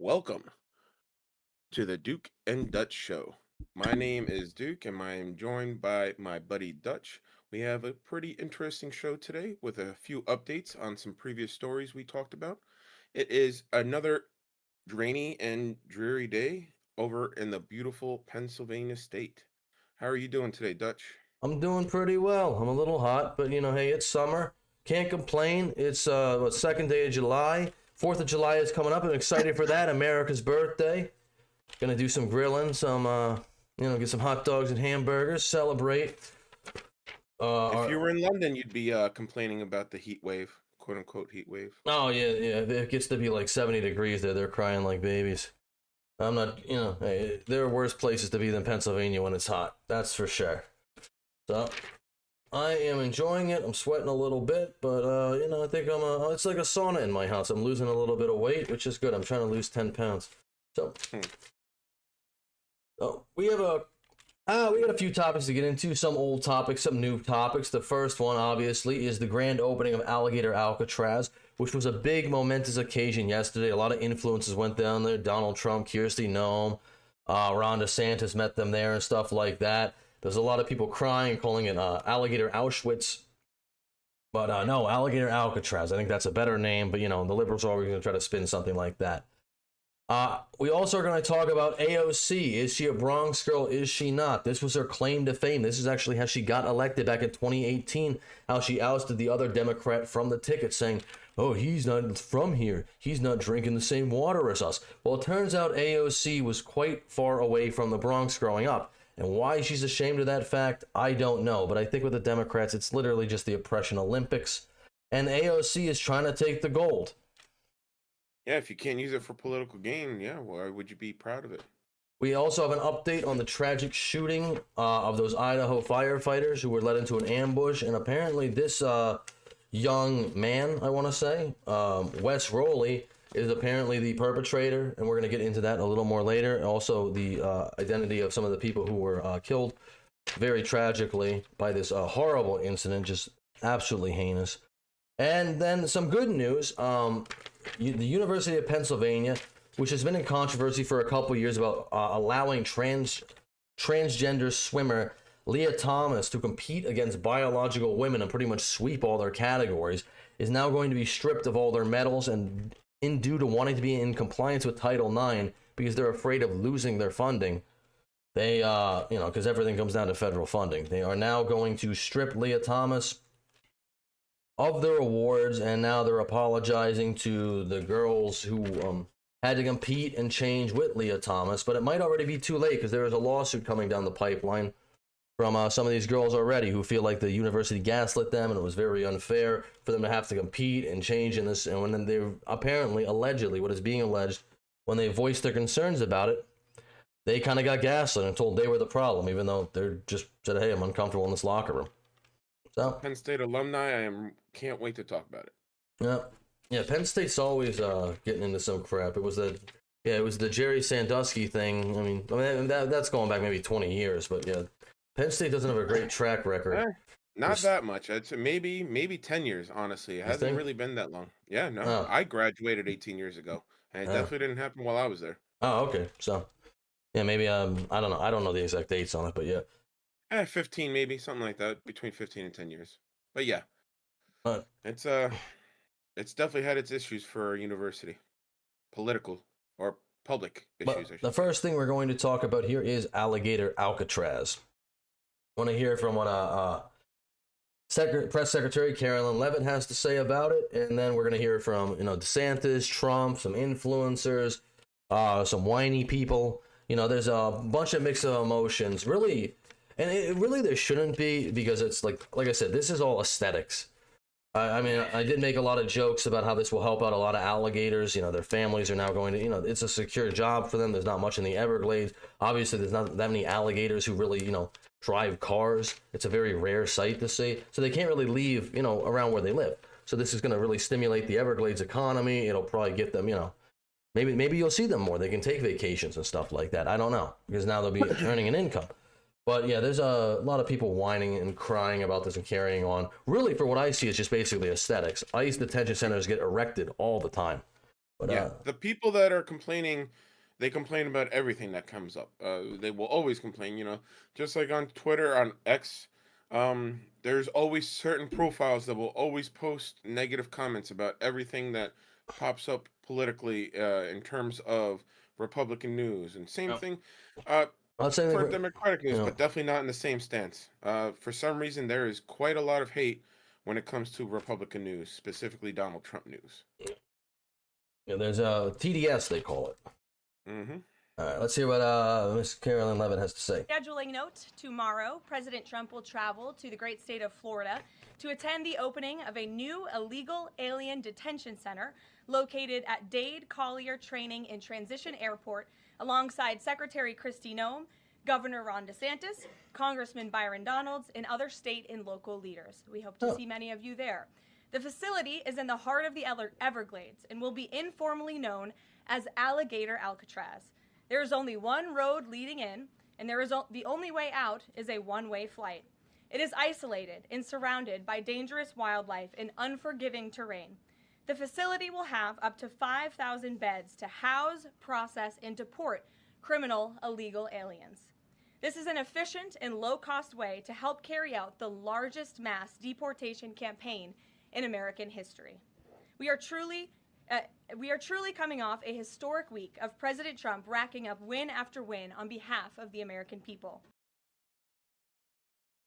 Welcome to the Duke and Dutch Show. My name is Duke, and I am joined by my buddy Dutch. We have a pretty interesting show today with a few updates on some previous stories we talked about. It is another rainy and dreary day over in the beautiful Pennsylvania state. How are you doing today, Dutch? I'm doing pretty well. I'm a little hot, but hey, it's summer. Can't complain. It's second day of July. 4th of July is coming up. I'm excited for that. America's birthday. Gonna do some grilling, get some hot dogs and hamburgers, celebrate. If you were in London, you'd be complaining about the heat wave, quote unquote heat wave. Oh yeah. It gets to be like 70 degrees there. They're crying like babies. I'm not, hey, there are worse places to be than Pennsylvania when it's hot. That's for sure. So I am enjoying it. I'm sweating a little bit, but I think it's like a sauna in my house. I'm losing a little bit of weight, which is good. I'm trying to lose 10 pounds. So, we got a few topics to get into, some old topics, some new topics. The first one, obviously, is the grand opening of Alligator Alcatraz, which was a big, momentous occasion yesterday. A lot of influences went down there. Donald Trump, Kirsty Noem, Ron DeSantis met them there and stuff like that. There's a lot of people crying, calling it Alligator Auschwitz. But no, Alligator Alcatraz. I think that's a better name, but the liberals are always going to try to spin something like that. We also are going to talk about AOC. Is she a Bronx girl? Is she not? This was her claim to fame. This is actually how she got elected back in 2018, how she ousted the other Democrat from the ticket, saying, oh, he's not from here. He's not drinking the same water as us. Well, it turns out AOC was quite far away from the Bronx growing up. And why she's ashamed of that fact, I don't know. But I think with the Democrats, it's literally just the oppression Olympics. And AOC is trying to take the gold. Yeah, if you can't use it for political gain, yeah, why would you be proud of it? We also have an update on the tragic shooting of those Idaho firefighters who were led into an ambush. And apparently this young man, I want to say, Wess Roley, is apparently the perpetrator. And we're going to get into that a little more later. And also the identity of some of the people who were killed very tragically by this horrible incident, just absolutely heinous. And then some good news. The University of Pennsylvania, which has been in controversy for a couple years about allowing transgender swimmer Lia Thomas to compete against biological women and pretty much sweep all their categories, is now going to be stripped of all their medals and due to wanting to be in compliance with Title IX because they're afraid of losing their funding. They, because everything comes down to federal funding. They are now going to strip Lia Thomas of their awards, and now they're apologizing to the girls who had to compete and change with Lia Thomas, but it might already be too late because there is a lawsuit coming down the pipeline from some of these girls already who feel like the university gaslit them and it was very unfair for them to have to compete and change in this. And when they apparently, allegedly, what is being alleged, when they voiced their concerns about it, they kind of got gaslit and told they were the problem, even though they're just said, hey, I'm uncomfortable in this locker room. So, Penn State alumni, can't wait to talk about it. Yeah. Penn State's always getting into some crap. It was the Jerry Sandusky thing. I mean that's going back maybe 20 years, but yeah, Penn State doesn't have a great track record. Not that much. It's maybe 10 years. Honestly, it hasn't really been that long. Yeah, no, Oh. I graduated 18 years ago, and it definitely didn't happen while I was there. Oh, okay. So, yeah, maybe I don't know. I don't know the exact dates on it, but yeah. 15 maybe, something like that, between 15 and 10 years. But yeah, it's definitely had its issues for a university, political or public issues. But the first thing we're going to talk about here is Alligator Alcatraz. I want to hear from what Press Secretary Carolyn Leavitt has to say about it, and then we're going to hear from DeSantis, Trump, some influencers, some whiny people. There's a bunch of mix of emotions, really. And it really there shouldn't be, because it's like I said, this is all aesthetics. I mean, I did make a lot of jokes about how this will help out a lot of alligators. Their families are now going to, it's a secure job for them. There's not much in the Everglades. Obviously, there's not that many alligators who really, drive cars. It's a very rare sight to see. So they can't really leave, around where they live. So this is going to really stimulate the Everglades economy. It'll probably get them, maybe you'll see them more. They can take vacations and stuff like that. I don't know, because now they'll be earning an income. But yeah, there's a lot of people whining and crying about this and carrying on. Really, for what I see, it's just basically aesthetics. ICE detention centers get erected all the time. But Yeah, the people that are complaining, they complain about everything that comes up. They will always complain, just like on Twitter, on X. There's always certain profiles that will always post negative comments about everything that pops up politically in terms of Republican news, and same Yep. thing I'd say for they, Democratic you news, know, but definitely not in the same stance. For some reason, there is quite a lot of hate when it comes to Republican news, specifically Donald Trump news. there's a TDS they call it. Hmm. All right, let's hear what Miss Carolyn Levitt has to say. Scheduling note, tomorrow, President Trump will travel to the great state of Florida to attend the opening of a new illegal alien detention center located at Dade Collier Training and Transition Airport alongside Secretary Kristi Noem, Governor Ron DeSantis, Congressman Byron Donalds, and other state and local leaders. We hope to see many of you there. The facility is in the heart of the Everglades and will be informally known as Alligator Alcatraz. There is only one road leading in, and the only way out is a one-way flight. It is isolated and surrounded by dangerous wildlife and unforgiving terrain. The facility will have up to 5,000 beds to house, process, and deport criminal illegal aliens. This is an efficient and low-cost way to help carry out the largest mass deportation campaign in American history. We are truly coming off a historic week of President Trump racking up win after win on behalf of the American people.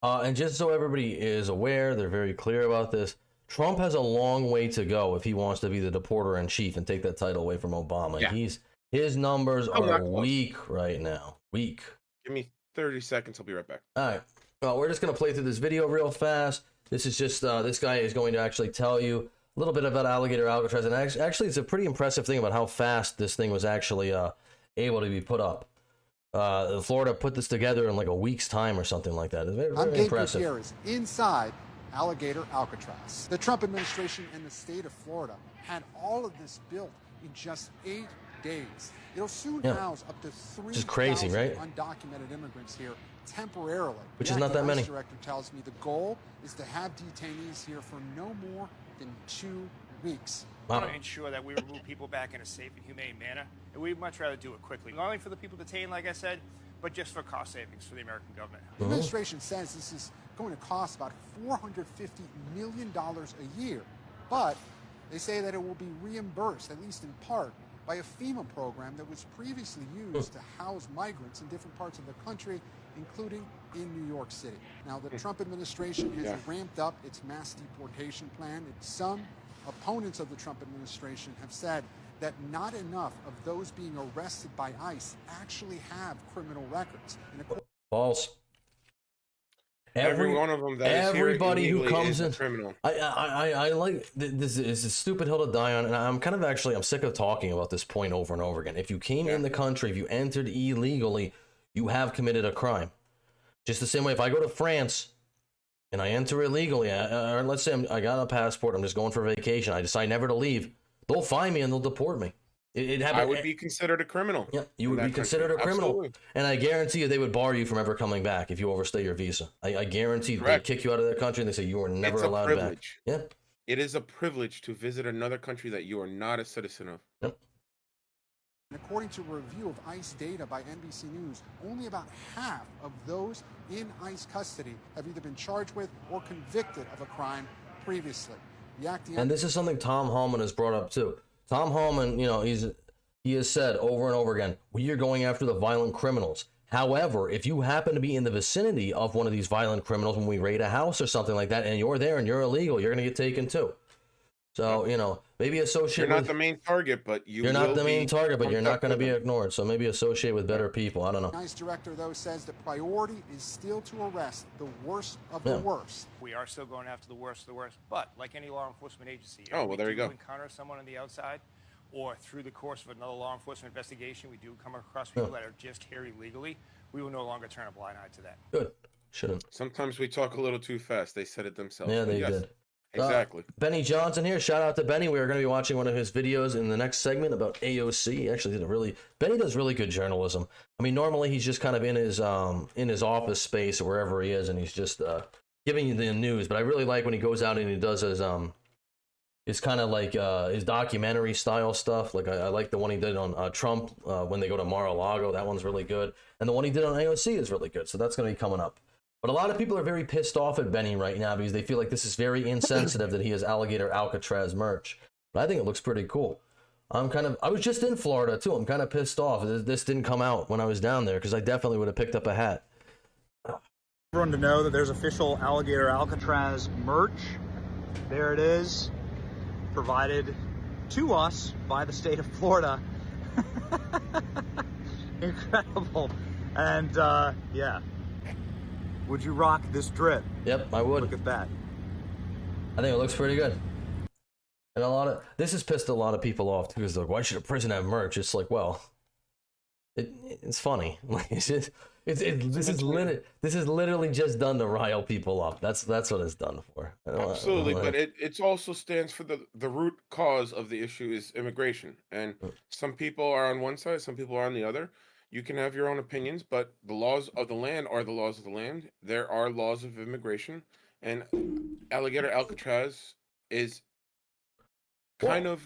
And just so everybody is aware, they're very clear about this. Trump has a long way to go if he wants to be the deporter in chief and take that title away from Obama. Yeah. His numbers I'm are not close. weak right now. Weak. Give me 30 seconds. I'll be right back. All right. Well, we're just going to play through this video real fast. This is just, this guy is going to actually tell you a little bit about Alligator Alcatraz. And actually, it's a pretty impressive thing about how fast this thing was actually able to be put up. Florida put this together in like a week's time or something like that. It's very, very impressive. Gutierrez inside Alligator Alcatraz. The Trump administration and the state of Florida had all of this built in just 8 days. It'll soon house up to 3,000 right? undocumented immigrants here temporarily. Which is not that many. The director tells me the goal is to have detainees here for no more than 2 weeks. Wow. We want to ensure that we remove people back in a safe and humane manner, and we'd much rather do it quickly. Not only for the people detained, like I said, but just for cost savings for the American government. The administration says this is going to cost about $450 million a year, but they say that it will be reimbursed, at least in part, by a FEMA program that was previously used to house migrants in different parts of the country, including in New York City. Now, the Trump administration has ramped up its mass deportation plan. And some opponents of the Trump administration have said that not enough of those being arrested by ICE actually have criminal records. False. Every one of them that is here everybody who illegally comes is a in, criminal. I like this is a stupid hill to die on, and I'm sick of talking about this point over and over again. If you came in the country, if you entered illegally, you have committed a crime. Just the same way, if I go to France and I enter illegally, or let's say I got a passport, I'm just going for vacation, I decide never to leave, they'll find me and they'll deport me. I would be considered a criminal. Yeah, you would be considered a criminal. Absolutely. And I guarantee you they would bar you from ever coming back if you overstay your visa. I guarantee they'd kick you out of their country and they say you are never allowed back. Yeah. It is a privilege to visit another country that you are not a citizen of. Yep. According to a review of ICE data by NBC News, only about half of those in ICE custody have either been charged with or convicted of a crime previously. And this is something Tom Hallman has brought up too. Tom Hallman, he has said over and over again, we are going after the violent criminals. However, if you happen to be in the vicinity of one of these violent criminals when we raid a house or something like that, and you're there and you're illegal, you're going to get taken too. So, maybe associate You're not the main target, but you're not the main target, but you're not going to be ignored. So maybe associate with better people. I don't know. ICE director, though, says the priority is still to arrest the worst of the worst. We are still going after the worst of the worst, but like any law enforcement agency, there you go. Encounter someone on the outside, or through the course of another law enforcement investigation, we do come across people that are just here illegally, we will no longer turn a blind eye to that. Good. Shouldn't. Sometimes we talk a little too fast. They said it themselves. Yeah, they did. Exactly. Benny Johnson here. Shout out to Benny. We are going to be watching one of his videos in the next segment about AOC. He actually Benny does really good journalism. I mean, normally he's just kind of in his office space or wherever he is, and he's just giving you the news. But I really like when he goes out and he does his is kind of like his documentary style stuff. Like I like the one he did on Trump when they go to Mar-a-Lago. That one's really good. And the one he did on AOC is really good. So that's going to be coming up. But a lot of people are very pissed off at Benny right now because they feel like this is very insensitive that he has Alligator Alcatraz merch. But I think it looks pretty cool. I was just in Florida too. I'm kind of pissed off. This didn't come out when I was down there because I definitely would have picked up a hat. Everyone to know that there's official Alligator Alcatraz merch. There it is, provided to us by the state of Florida. Incredible. And yeah, would you rock this drip? Yep, I would. Look at that. I think it looks pretty good. And this has pissed a lot of people off too. Because they're like, why should a prison have merch? It's like, well, it's funny. Like this is literally just done to rile people up. That's what it's done for. Absolutely, but it also stands for the root cause of the issue is immigration, and some people are on one side, some people are on the other. You can have your own opinions, but the laws of the land are the laws of the land. There are laws of immigration, and Alligator Alcatraz is one of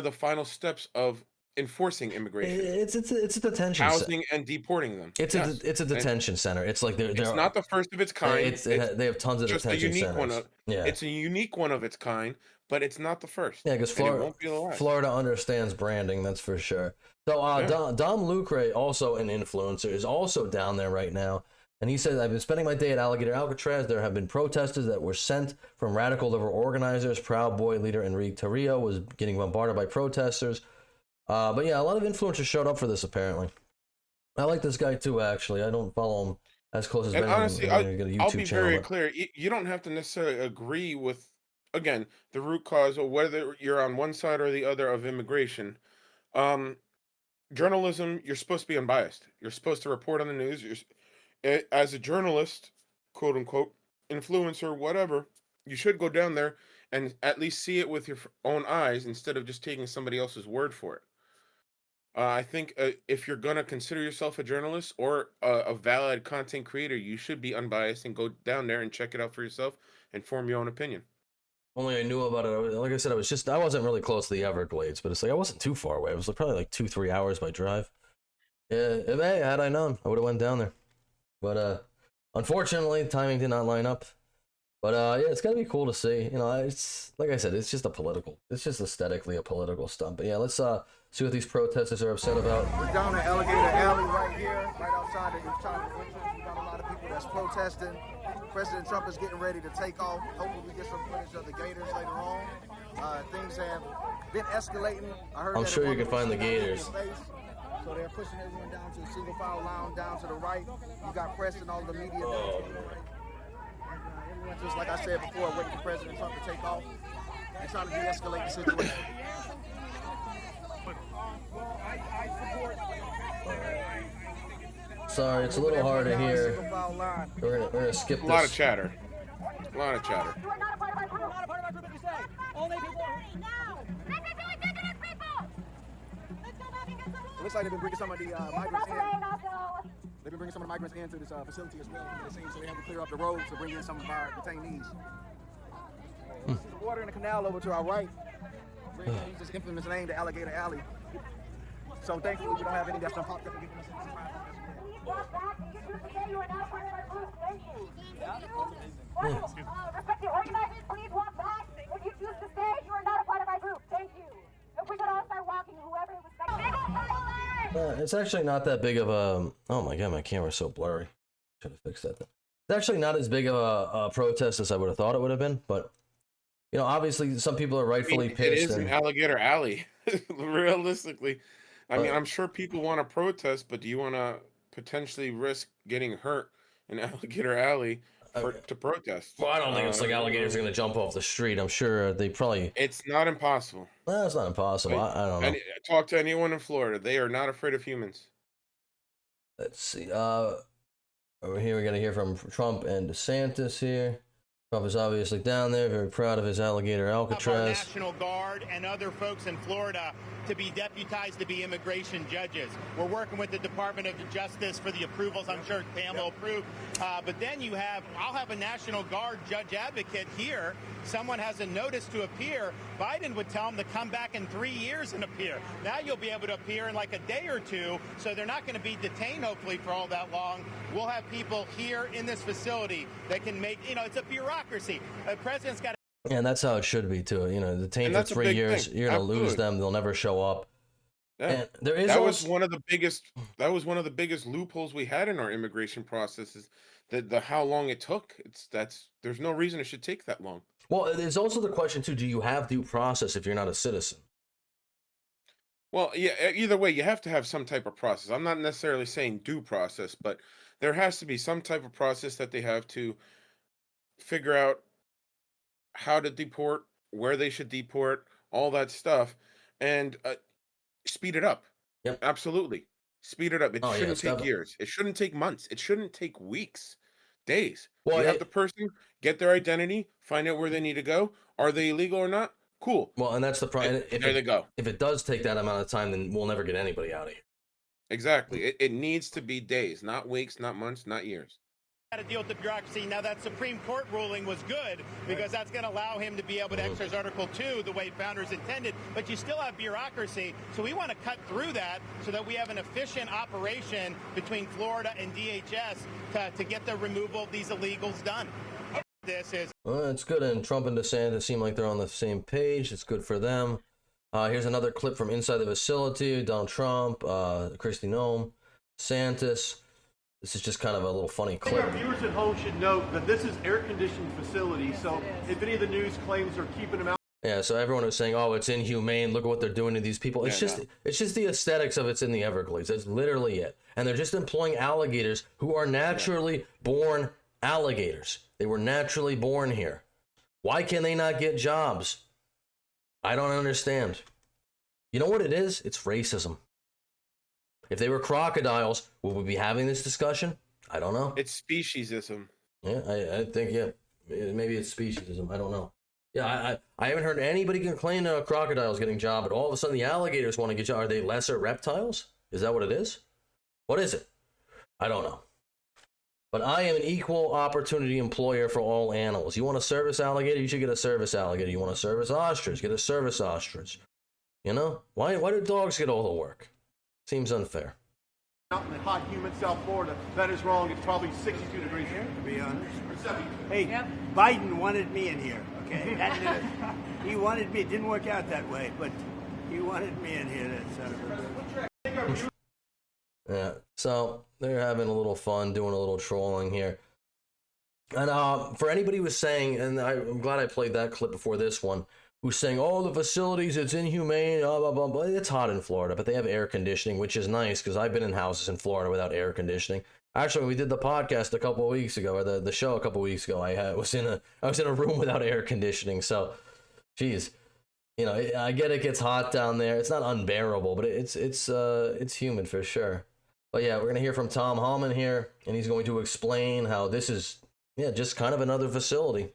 the final steps of enforcing immigration. It's a detention housing and deporting them. It's a detention center. It's like it's not the first of its kind. They have tons of detention centers. It's a unique one of its kind, but it's not the first. Yeah, because Florida understands branding, that's for sure. So Dom Lucre, also an influencer, is also down there right now. And he says, I've been spending my day at Alligator Alcatraz. There have been protesters that were sent from radical liberal organizers. Proud Boy leader Enrique Tarrio was getting bombarded by protesters. But yeah, a lot of influencers showed up for this, apparently. I like this guy too, actually. I don't follow him as close as Ben. Honestly, I'll be very clear. You don't have to necessarily agree with, again, the root cause or whether you're on one side or the other of immigration. Journalism, you're supposed to be unbiased. You're supposed to report on the news. As a journalist, quote unquote, influencer, whatever, you should go down there and at least see it with your own eyes instead of just taking somebody else's word for it. I think if you're going to consider yourself a journalist or a valid content creator, you should be unbiased and go down there and check it out for yourself and form your own opinion. Only I knew about it. Like I said, I wasn't really close to the Everglades, but it's like I wasn't too far away. It was probably like 2-3 hours by drive. Yeah, had I known, I would have went down there. But unfortunately, timing did not line up. But yeah, it's gonna be cool to see. You know, it's like I said, it's just aesthetically a political stunt. But yeah, let's see what these protesters are upset about. We're down at Alligator Alley right here, right outside of the China entrance. We got a lot of people that's protesting. President Trump is getting ready to take off. Hopefully we get some footage of the Gators later on. Things have been escalating. I'm sure you can find the Gators. So they're pushing everyone down to the single file line down to the right. You got press and all the media down to the right. And everyone, just like I said before, waiting for President Trump to take off and trying to de-escalate the situation. Sorry, it's a little hard to hear. We're gonna skip this. A lot of chatter. A lot of chatter. You are not a part of my group. Not a part of my group, if you say. Only people now. This is indigenous people. Let's go back and get some. It looks like they've been bringing some of the migrants in. They've been bringing some of the migrants into this facility as well. It seems so they have to clear up the road to bring in some of our detainees. This is the water in the canal over to our right. We're going to use this infamous name, the Alligator Alley. So thankfully we don't have any that's been popped up and giving us some Walk back. You today. You are not part of our group. Thank you. Respected organizers, please walk back. If you choose to stay, you are not a part of our group. Thank you. If we could all start walking, whoever respects. It's actually not that big of a. Oh my god, my camera's so blurry. Try to fix that. It's actually not as big of a protest as I would have thought it would have been, but you know, obviously some people are rightfully pissed. It is an Alligator Alley, realistically. I mean, I'm sure people want to protest, but do you want to potentially risk getting hurt in Alligator Alley to protest? Well, I don't think it's like alligators are going to jump off the street. I'm sure they probably. It's not impossible. Well, it's not impossible. I don't know. Talk to anyone in Florida. They are not afraid of humans. Let's see. Over here, we're going to hear from Trump and DeSantis here. Trump is obviously down there, very proud of his Alligator Alcatraz. Our National Guard and other folks in Florida to be deputized to be immigration judges. We're working with the Department of Justice for the approvals. I'm sure Pam will approve. But then I'll have a National Guard judge advocate here someone has a notice to appear, Biden would tell them to come back in 3 years and appear. Now you'll be able to appear in like a day or two, so they're not going to be detained, hopefully, for all that long. We'll have people here in this facility that can make, it's a bureaucracy. The president's got to. And that's how it should be, too. Detained for 3 years, thing. you're going to lose Absolutely. them. They'll never show up. Yeah. And there is That was one of the biggest loopholes we had in our immigration process is the how long it took. There's no reason it should take that long. Well, there's also the question, too, do you have due process if you're not a citizen? Well, yeah, either way, you have to have some type of process. I'm not necessarily saying due process, but there has to be some type of process that they have to figure out how to deport, where they should deport, all that stuff, and speed it up. Yep. Absolutely. Speed it up. It Oh, yeah, shouldn't it's take definitely- years. It shouldn't take months. It shouldn't take weeks, days. Well, You have it- the person, get their identity, find out where they need to go. Are they illegal or not? Cool. Well, and that's the problem. And there they go. If it does take that amount of time, then we'll never get anybody out of here. Exactly. It needs to be days, not weeks, not months, not years. To deal with the bureaucracy. Now, that Supreme Court ruling was good because that's going to allow him to be able to exercise Article 2 the way founders intended, but you still have bureaucracy, so we want to cut through that so that we have an efficient operation between Florida and DHS to get the removal of these illegals done. This is Well, it's good, and Trump and DeSantis seem like they're on the same page. It's good for them. Here's another clip from inside the facility. Donald Trump, Kristi Noem, DeSantis. This is just kind of a little funny clip. Our viewers at home should note that this is air-conditioned facility, so if any of the news claims are keeping them out. Yeah, so everyone was saying, "Oh, it's inhumane. Look at what they're doing to these people." It's Yeah, just the aesthetics of it's in the Everglades. That's literally it. And they're just employing alligators who are naturally born alligators. They were naturally born here. Why can they not get jobs? I don't understand. You know what it is? It's racism. If they were crocodiles, would we be having this discussion? I don't know. It's speciesism. Yeah, I think, yeah. Maybe it's speciesism. I don't know. Yeah, I haven't heard anybody complain to crocodiles getting a job, but all of a sudden the alligators want to get jobs. Are they lesser reptiles? Is that what it is? What is it? I don't know. But I am an equal opportunity employer for all animals. You want a service alligator? You should get a service alligator. You want a service ostrich? Get a service ostrich. Why do dogs get all the work? Seems unfair. Out in the hot, humid South Florida, that is wrong. It's probably 62 degrees here, to be honest. Or 70. Hey, Biden wanted me in here, okay? He wanted me. It didn't work out that way, but he wanted me in here, that son of a bitch. Yeah, so they're having a little fun, doing a little trolling here. And for anybody who was saying, and I'm glad I played that clip before this one, who's saying, "Oh, the facilities, it's inhumane, blah, blah, blah, blah." It's hot in Florida, but they have air conditioning, which is nice because I've been in houses in Florida without air conditioning. Actually, we did the podcast a couple of weeks ago, or the show a couple of weeks ago. I was in a room without air conditioning, so, geez, I get it gets hot down there. It's not unbearable, but it's humid for sure. But yeah, we're gonna hear from Tom Hallman here, and he's going to explain how this is, just kind of another facility.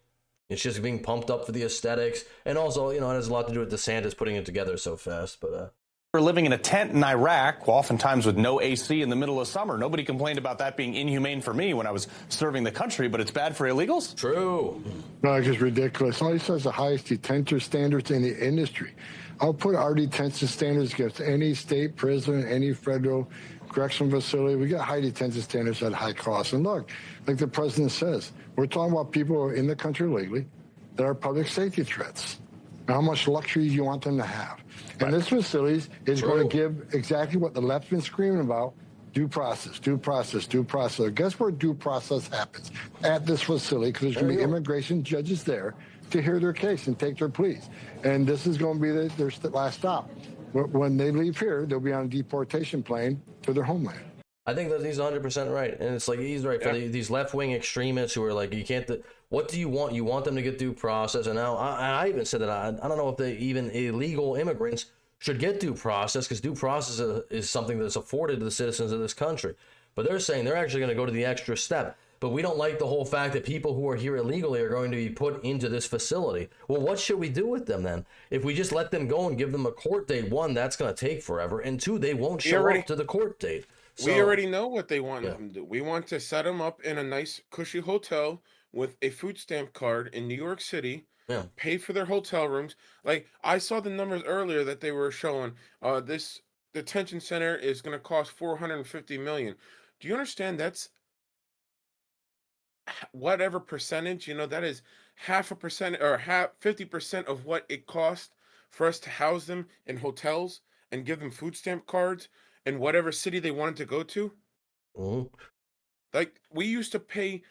It's just being pumped up for the aesthetics, and also, it has a lot to do with DeSantis putting it together so fast. But We're living in a tent in Iraq, oftentimes with no AC in the middle of summer. Nobody complained about that being inhumane for me when I was serving the country, but it's bad for illegals? True. No, it's just ridiculous. All he says the highest detention standards in the industry. I'll put our detention standards against any state prison, any federal correctional facility. We got high detention standards at high cost. And look, like the president says, we're talking about people who are in the country legally that are public safety threats. Now, how much luxury do you want them to have? And this facility is going to give exactly what the left's been screaming about: due process, due process, due process. Guess where due process happens? At this facility, because there's going to be immigration judges there to hear their case and take their pleas. And this is going to be their last stop. When they leave here, they'll be on a deportation plane to their homeland. I think that he's 100% right, and it's like he's right for these left-wing extremists who are like, you can't. What do you want? You want them to get due process, and now I even said that I don't know if even illegal immigrants should get due process, because due process is something that's afforded to the citizens of this country. But they're saying they're actually going to go to the extra step. But we don't like the whole fact that people who are here illegally are going to be put into this facility. Well, what should we do with them then? If we just let them go and give them a court date, one, that's going to take forever, and two, they won't show up to the court date. So, we already know what they want them to do. We want to set them up in a nice, cushy hotel with a food stamp card in New York City Yeah. pay for their hotel rooms. Like I saw the numbers earlier that they were showing. This detention center is going to cost 450 million. Do you understand that's whatever percentage, that is half a percent or half 50% of what it cost for us to house them in hotels and give them food stamp cards in whatever city they wanted to go to. Mm-hmm. Like we used to pay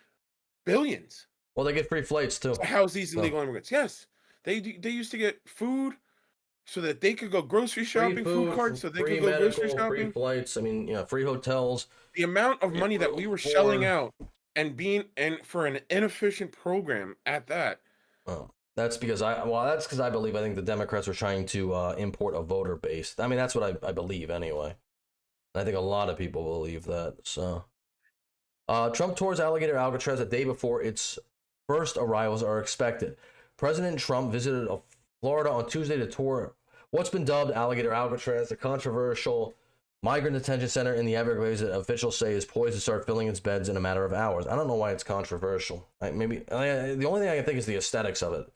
billions Well, they get free flights too. to house these illegal immigrants. Yes, they used to get food so that they could go grocery shopping, food cards so they free could go grocery medical, free shopping. flights. I mean, free hotels. The amount of money that we were shelling out and for an inefficient program at that. Oh, that's because I think the Democrats are trying to import a voter base. I mean, that's what I believe anyway. And I think a lot of people believe that. So, Trump tours Alligator Alcatraz a day before its first arrivals are expected. President Trump visited Florida on Tuesday to tour what's been dubbed Alligator Alcatraz, a controversial migrant detention center in the Everglades that officials say is poised to start filling its beds in a matter of hours. I don't know why it's controversial. The only thing I can think is the aesthetics of it.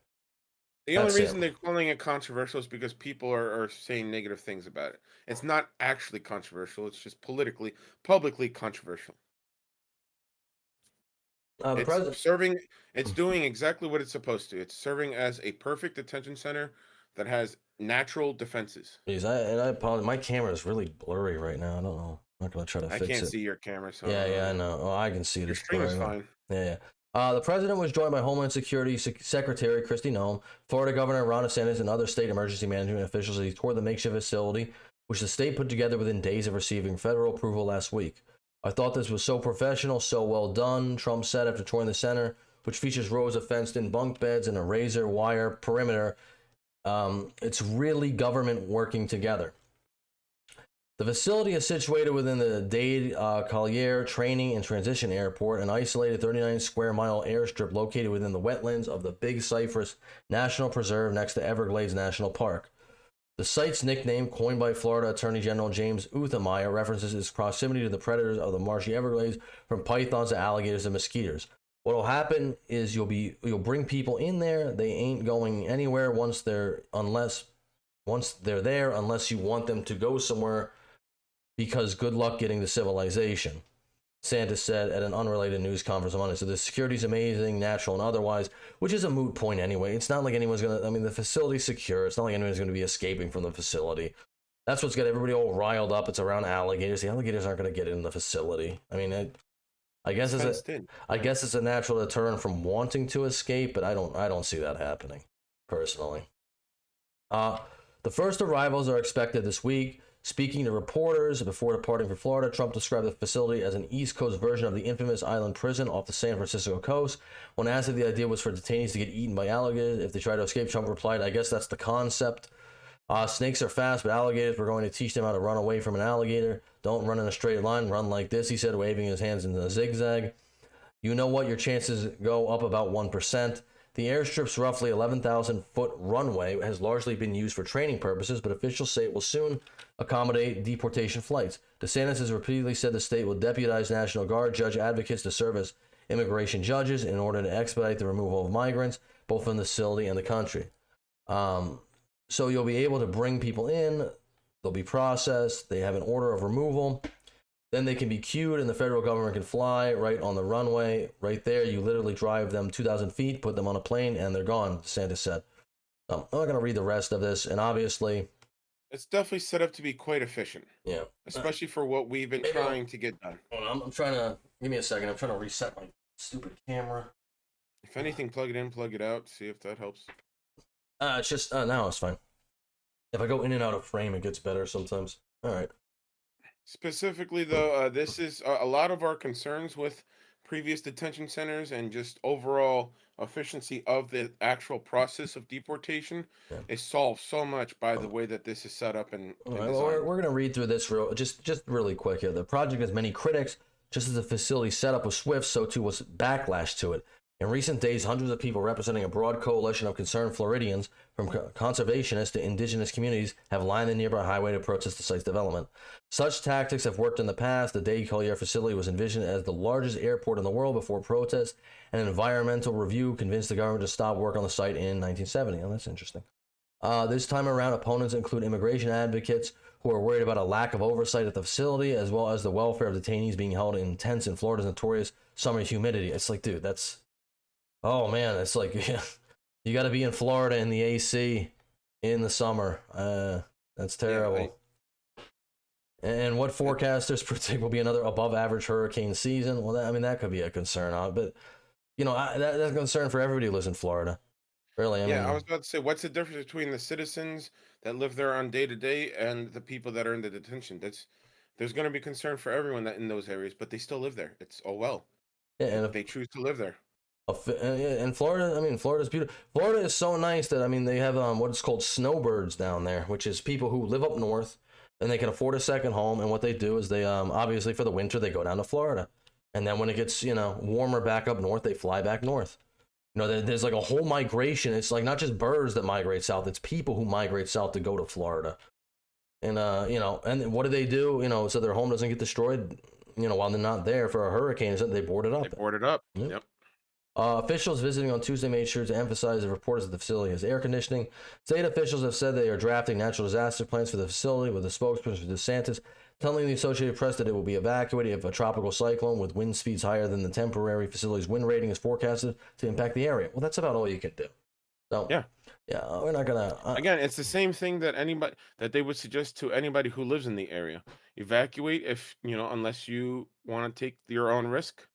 The only reason they're calling it controversial is because people are saying negative things about it. It's not actually controversial. It's just publicly controversial. It's doing exactly what it's supposed to. It's serving as a perfect detention center that has natural defenses. Jeez, I apologize. My camera is really blurry right now. I don't know. I'm not gonna try to fix it. I can't see your camera. So yeah, I know. Oh, I can see it. Your stream is fine. Yeah. The president was joined by Homeland Security Secretary Kristi Noem, Florida Governor Ron DeSantis, and other state emergency management officials as he toured the makeshift facility, which the state put together within days of receiving federal approval last week. I thought this was so professional, so well done, Trump said after touring the center, which features rows of fenced-in bunk beds and a razor wire perimeter. It's really government working together. The facility is situated within the Dade Collier Training and Transition Airport, an isolated 39-square-mile airstrip located within the wetlands of the Big Cypress National Preserve next to Everglades National Park. The site's nickname, coined by Florida Attorney General James Uthemeier, references its proximity to the predators of the marshy Everglades, from pythons to alligators and mosquitoes. What'll happen is you'll bring people in there. They ain't going anywhere once they're there, unless you want them to go somewhere, because good luck getting to civilization, Sanders said at an unrelated news conference on Monday. So the security's amazing, natural and otherwise, which is a moot point anyway. It's not like anyone's the facility's secure. It's not like anyone's going to be escaping from the facility. That's what's got everybody all riled up. It's around alligators. The alligators aren't going to get in the facility. I mean, I guess it's a natural deterrent from wanting to escape, but I don't see that happening, personally. The first arrivals are expected this week. Speaking to reporters before departing for Florida, Trump described the facility as an East Coast version of the infamous island prison off the San Francisco coast. When asked if the idea was for detainees to get eaten by alligators if they try to escape, Trump replied, "I guess that's the concept. Snakes are fast, but alligators, we're going to teach them how to run away from an alligator. Don't run in a straight line, run like this," he said, waving his hands in a zigzag. "You know what? Your chances go up about 1%. The airstrip's roughly 11,000-foot runway has largely been used for training purposes, but officials say it will soon accommodate deportation flights. DeSantis has repeatedly said the state will deputize National Guard judge advocates to serve as immigration judges in order to expedite the removal of migrants, both from the facility and the country. So you'll be able to bring people in, they'll be processed, they have an order of removal, then they can be queued and the federal government can fly right on the runway. Right there, you literally drive them 2,000 feet, put them on a plane, and they're gone," DeSantis said. I'm not going to read the rest of this, and obviously, it's definitely set up to be quite efficient. Yeah. Especially for what we've been trying to get done. I'm trying to, give me a second, I'm trying to reset my stupid camera. If anything, plug it in, plug it out, see if that helps. It's just, now it's fine. If I go in and out of frame, it gets better sometimes. All right. Specifically, though, this is a lot of our concerns with previous detention centers and just overall efficiency of the actual process of deportation is solved so much by the way that this is set up and all right, well, we're going to read through this just really quick here. The project has many critics. Just as the facility setup was swift, so too was backlash to it. In recent days, hundreds of people representing a broad coalition of concerned Floridians, from conservationists to indigenous communities, have lined the nearby highway to protest the site's development. Such tactics have worked in the past. The Dade Collier facility was envisioned as the largest airport in the world before protests. An environmental review convinced the government to stop work on the site in 1970. Oh, that's interesting. This time around, opponents include immigration advocates who are worried about a lack of oversight at the facility, as well as the welfare of detainees being held in tents in Florida's notorious summer humidity. It's like, dude, that's... Oh, man, it's like, yeah, you got to be in Florida in the AC in the summer. That's terrible. And what forecasters predict will be another above-average hurricane season? Well, that could be a concern. But, that's a concern for everybody who lives in Florida. Really, I was about to say, what's the difference between the citizens that live there on day to day and the people that are in the detention? There's going to be concern for everyone that in those areas, but they still live there. It's Yeah, and they choose to live there. In Florida, Florida's beautiful. Florida is so nice that they have what's called snowbirds down there, which is people who live up north and they can afford a second home. And what they do is they obviously for the winter they go down to Florida, and then when it gets warmer back up north, they fly back north. There's like a whole migration. It's like not just birds that migrate south; it's people who migrate south to go to Florida. And and what do they do? So their home doesn't get destroyed. While they're not there for a hurricane, they board it up. They board it up. Yep. Officials visiting on Tuesday made sure to emphasize the reporters that the facility has air conditioning. State officials have said they are drafting natural disaster plans for the facility, with a spokesperson for DeSantis telling the Associated Press that it will be evacuated if a tropical cyclone with wind speeds higher than the temporary facility's wind rating is forecasted to impact the area. Well, that's about all you can do. So, yeah, we're not gonna. Again, it's the same thing that they would suggest to anybody who lives in the area: evacuate if unless you want to take your own risk.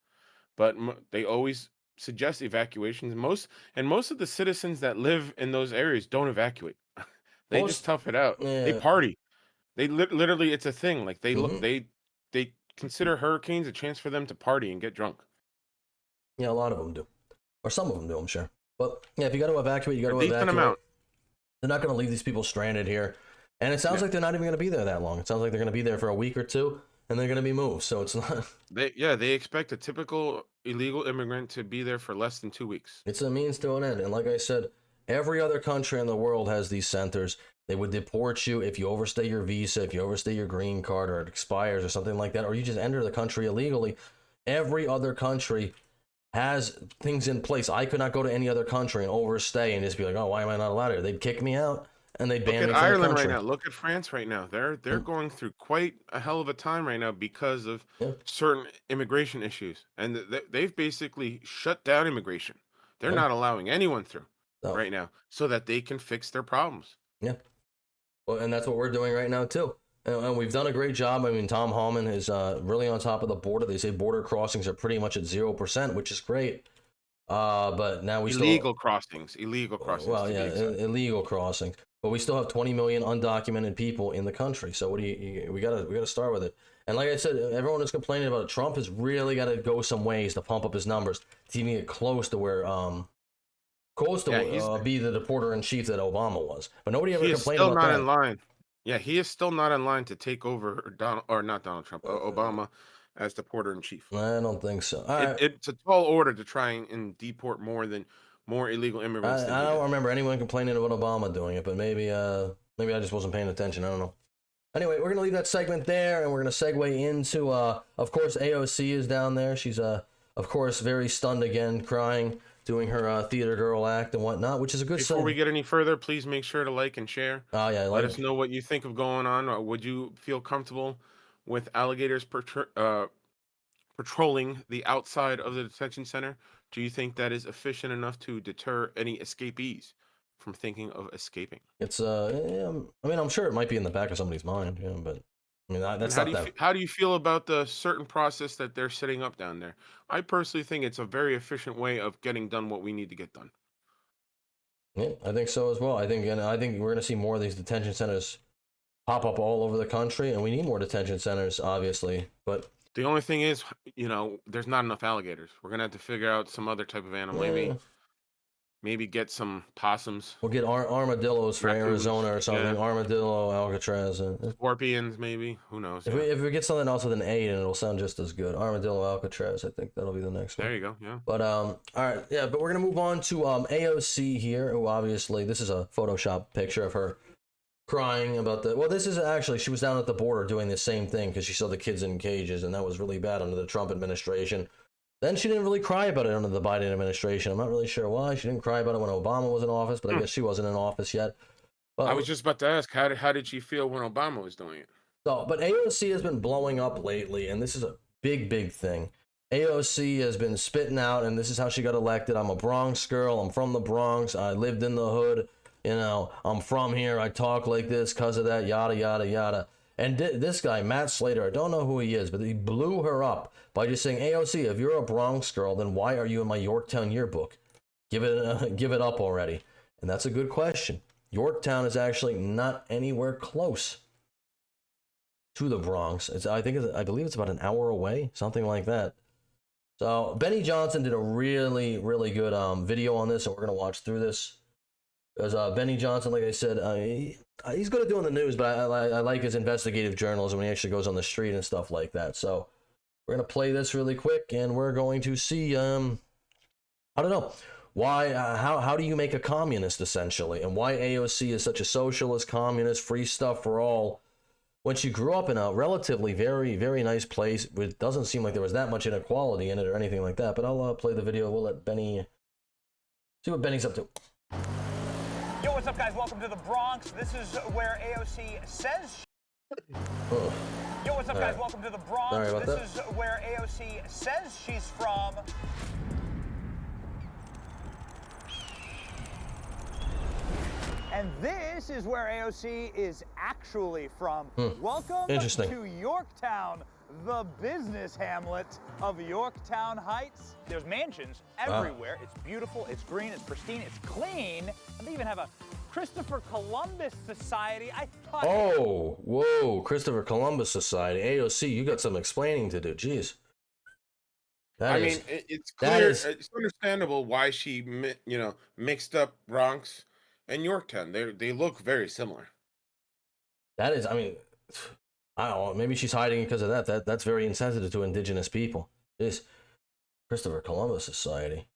But they always suggest evacuations. Most of the citizens that live in those areas don't evacuate. They just tough it out. Yeah. They party. They literally, it's a thing. Like they Mm-hmm. they consider hurricanes a chance for them to party and get drunk. Yeah, a lot of them do, or some of them do, I'm sure. But yeah, if you got to evacuate, you got to Decent evacuate. amount. They're not going to leave these people stranded here, and it sounds like they're not even going to be there that long. It sounds like they're going to be there for a week or two, and they're going to be moved. So it's not. They expect a typical illegal immigrant to be there for less than 2 weeks. It's a means to an end, and like I said, every other country in the world has these centers. They would deport you if you overstay your visa, if you overstay your green card, or it expires, or something like that, or you just enter the country illegally. Every other country has things in place. I could not go to any other country and overstay and just be like, oh, why am I not allowed here? They'd kick me out and they'd ban me Look from at the Ireland country. right now. Look at France right now. They're going through quite a hell of a time right now because of certain immigration issues, and they've basically shut down immigration. They're not allowing anyone through right now so that they can fix their problems. Yeah. Well, and that's what we're doing right now too. And we've done a great job. Tom Hallman is really on top of the border. They say border crossings are pretty much at 0%, which is great. But now we illegal crossings. Well, yeah, illegal crossings. But we still have 20 million undocumented people in the country. So we gotta start with it. And like I said, everyone is complaining about it. Trump has really got to go some ways to pump up his numbers to even get close to where be the deporter in chief that Obama was. But nobody ever complained about that. He is still not in line. Yeah, he is still not in line to take over not Donald Trump, Obama as deporter in chief. I don't think so. It's a tall order to try and deport more illegal immigrants. I don't remember anyone complaining about Obama doing it, but maybe I just wasn't paying attention. I don't know. Anyway, we're gonna leave that segment there, and we're gonna segue into of course, AOC is down there. She's of course very stunned again, crying, doing her theater girl act and whatnot, which is a good Before we get any further, please make sure to like and share. Oh yeah, let us know what you think of going on. Or would you feel comfortable with alligators patrolling the outside of the detention center? Do you think that is efficient enough to deter any escapees from thinking of escaping? It's I'm sure it might be in the back of somebody's mind, but that's not that. How do you feel about the certain process that they're setting up down there? I personally think it's a very efficient way of getting done what we need to get done. Yeah, I think so as well. I think we're going to see more of these detention centers pop up all over the country, and we need more detention centers, obviously. But the only thing is, there's not enough alligators. We're going to have to figure out some other type of animal, maybe Maybe get some possums. We'll get armadillos for Raccoons, Arizona or something. yeah. Armadillo, Alcatraz. Scorpions, maybe. Who knows? If we get something else with an A, and it'll sound just as good. Armadillo, Alcatraz. I think that'll be the next one. There you go. Yeah. But all right, yeah. But we're gonna move on to AOC here, who obviously this is a Photoshop picture of her crying about the. Well, this is actually she was down at the border doing the same thing because she saw the kids in cages, and that was really bad under the Trump administration. Then she didn't really cry about it under the Biden administration. I'm not really sure why. She didn't cry about it when Obama was in office, but I guess she wasn't in office yet. But, I was just about to ask, how did she feel when Obama was doing it? so, but AOC has been blowing up lately, and this is a big thing. AOC has been spitting out, and this is how she got elected. I'm a Bronx girl. I'm from the Bronx. I lived in the hood. You know, I'm from here. I talk like this because of that, yada, yada, yada. And this guy, Matt Slater, I don't know who he is, but he blew her up by just saying, AOC, if you're a Bronx girl, then why are you in my Yorktown yearbook? Give it up already. And that's a good question. Yorktown is actually not anywhere close to the Bronx. I believe it's about an hour away, something like that. So Benny Johnson did a really good video on this, and we're going to watch through this. Because Benny Johnson, like I said, he's good at doing the news, but I like his investigative journalism when he actually goes on the street and stuff like that. So we're going to play this really quick, and we're going to see, I don't know, why, how do you make a communist, essentially, and why AOC is such a socialist, communist, free stuff for all, when she grew up in a relatively very nice place. It doesn't seem like there was that much inequality in it or anything like that, but I'll play the video. We'll let Benny, see what Benny's up to. Yo, what's up, guys? Welcome to the Bronx. This is where AOC says. Yo, what's up, guys? Welcome to the Bronx. Sorry about This is where AOC says she's from. And this is where AOC is actually from. Welcome Interesting. to Yorktown, the business hamlet of Yorktown Heights. There's mansions everywhere. It's beautiful, it's green, it's pristine, it's clean. And they even have a Christopher Columbus Society. I thought. Oh, whoa, Christopher Columbus Society. AOC, you got some explaining to do. Jeez. It's clear, it's understandable why she, mixed up Bronx and Yorktown. They look very similar. That is, I mean, I don't know. Maybe she's hiding because of that. That's very insensitive to indigenous people. This Christopher Columbus Society.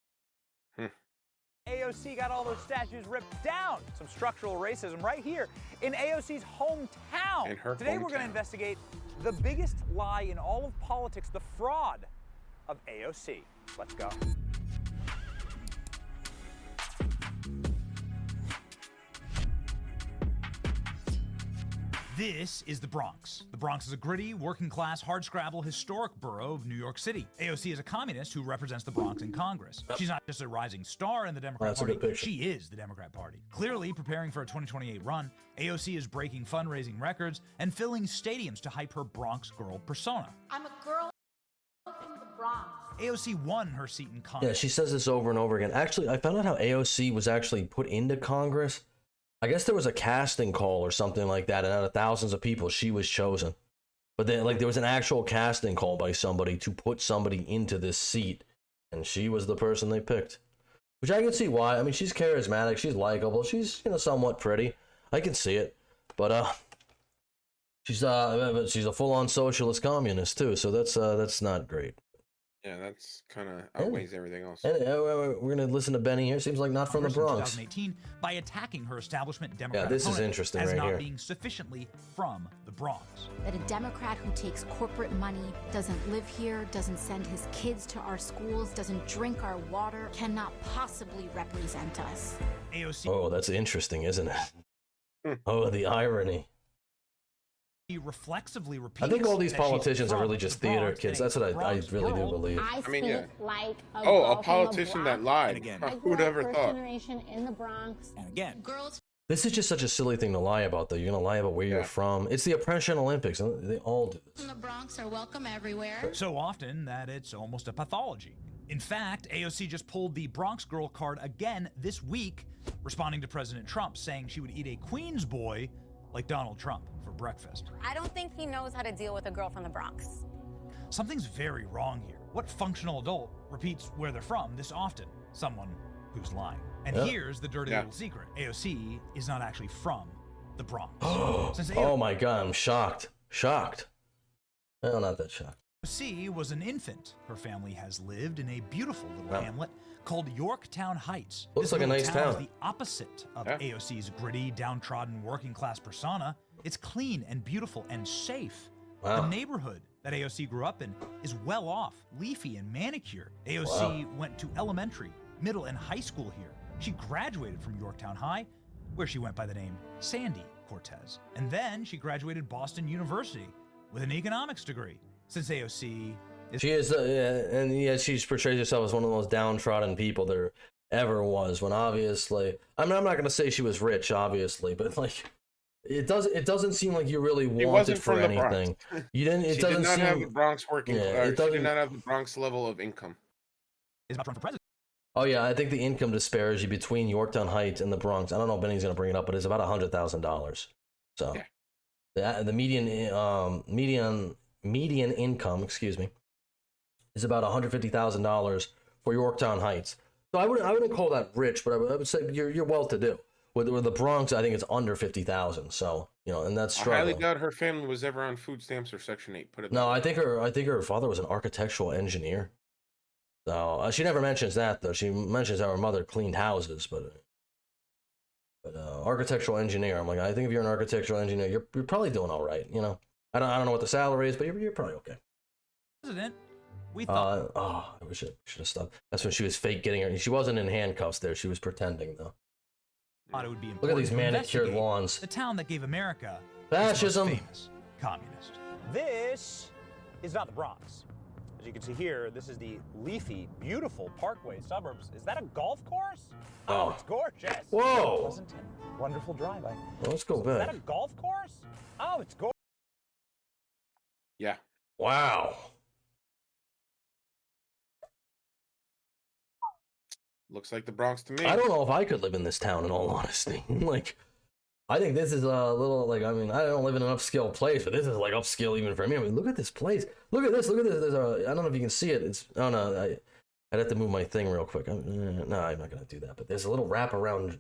AOC got all those statues ripped down. Some structural racism right here in AOC's hometown. Today we're going to investigate the biggest lie in all of politics, the fraud of AOC. Let's go. This is the Bronx. The Bronx is a gritty, working-class, hardscrabble, historic borough of New York City. AOC is a communist who represents the Bronx in Congress. She's not just a rising star in the Democrat Party, she is the Democrat Party. Clearly preparing for a 2028 run, AOC is breaking fundraising records and filling stadiums to hype her Bronx girl persona. I'm a girl from the Bronx. AOC won her seat in Congress. Yeah, she says this over and over again. Actually, I found out how AOC was actually put into Congress. I guess there was a casting call or something like that, and out of thousands of people, she was chosen. But then, there was an actual casting call by somebody to put somebody into this seat, and she was the person they picked. Which I can see why. I mean, she's charismatic, she's likable, she's, somewhat pretty. I can see it. But she's a full-on socialist communist too, so that's not great. Yeah, that's kind of outweighs everything else. We're going to listen to Benny here. Seems like not from the Bronx. 2018 by attacking her establishment Democrat Yeah, this is interesting as right not here. being sufficiently from the Bronx. That a Democrat who takes corporate money, doesn't live here, doesn't send his kids to our schools, doesn't drink our water, cannot possibly represent us. AOC. Oh, that's interesting, isn't it? Oh, the irony. He reflexively repeats. I think all these that she's politicians are from really just the theater Bronx, kids. That's what I really do believe. I speak like a Oh, girl a from politician the that Bronx. lied. again. I grew Who'd up ever first thought? generation in the Bronx. And again. Girls This is just such a silly thing to lie about, though. You're going to lie about where you're from. It's the Oppression Olympics. They all do this. from the Bronx are welcome everywhere. So often that it's almost a pathology. In fact, AOC just pulled the Bronx girl card again this week, responding to President Trump, saying she would eat a Queens boy like Donald Trump for breakfast. I don't think he knows how to deal with a girl from the Bronx. Something's very wrong here. What functional adult repeats where they're from this often? Someone who's lying. And Yeah. here's the dirty little secret. AOC is not actually from the Bronx. Since Oh my God, I'm shocked. Shocked. Well, not that shocked. AOC was an infant. Her family has lived in a beautiful little hamlet called Yorktown Heights. Looks This like a little nice town is town. the opposite of AOC's gritty, downtrodden, working-class persona. It's clean and beautiful and safe. Wow. The neighborhood that AOC grew up in is well off, leafy, and manicured. AOC went to elementary, middle, and high school here. She graduated from Yorktown High, where she went by the name Sandy Cortez. And then she graduated Boston University with an economics degree. Since AOC is... She is, and yet she portrays herself as one of the most downtrodden people there ever was. When obviously, I mean, I'm not gonna say she was rich, obviously, but like, it doesn't seem like you really wanted for anything. You didn't. It she doesn't did not seem. have the Bronx working. Yeah, She did not have the Bronx level of income. Is about to run for president. Oh yeah, I think the income disparity between Yorktown Heights and the Bronx. I don't know if Benny's gonna bring it up, but it's about $100,000. So, the median income, excuse me, is about $150,000 for Yorktown Heights. So I wouldn't call that rich, but I would say you're well to do. With the Bronx, I think it's under 50,000. So and that's I highly struggling. doubt her family was ever on food stamps or Section 8. Put it. No, that way. I think her father was an architectural engineer. So she never mentions that though. She mentions how her mother cleaned houses, but architectural engineer. I'm like, I think if you're an architectural engineer, you're probably doing all right. I don't know what the salary is, but you're probably okay. President, we thought. I wish I should have stopped. That's when she was fake getting her. She wasn't in handcuffs there. She was pretending though. Thought it would be Look at these important to manicured investigate lawns. The town that gave America Fascism. its most famous communist. This is not the Bronx. As you can see here, this is the leafy, beautiful Parkway suburbs. Is that a golf course? Oh, it's gorgeous. Whoa. Pleasant and wonderful drive-by. Well, let's go Is that back. a golf course? Oh, it's gorgeous. Yeah. Wow. Looks like the Bronx to me. I don't know if I could live in this town, in all honesty. Like, I think this is a little, like, I mean, I don't live in an upscale place, but this is like upscale even for me. I mean, look at this place. Look at this. Look at this. There's I don't know if you can see it. Oh no, I'd have to move my thing real quick. No, I'm not gonna do that. But there's a little wraparound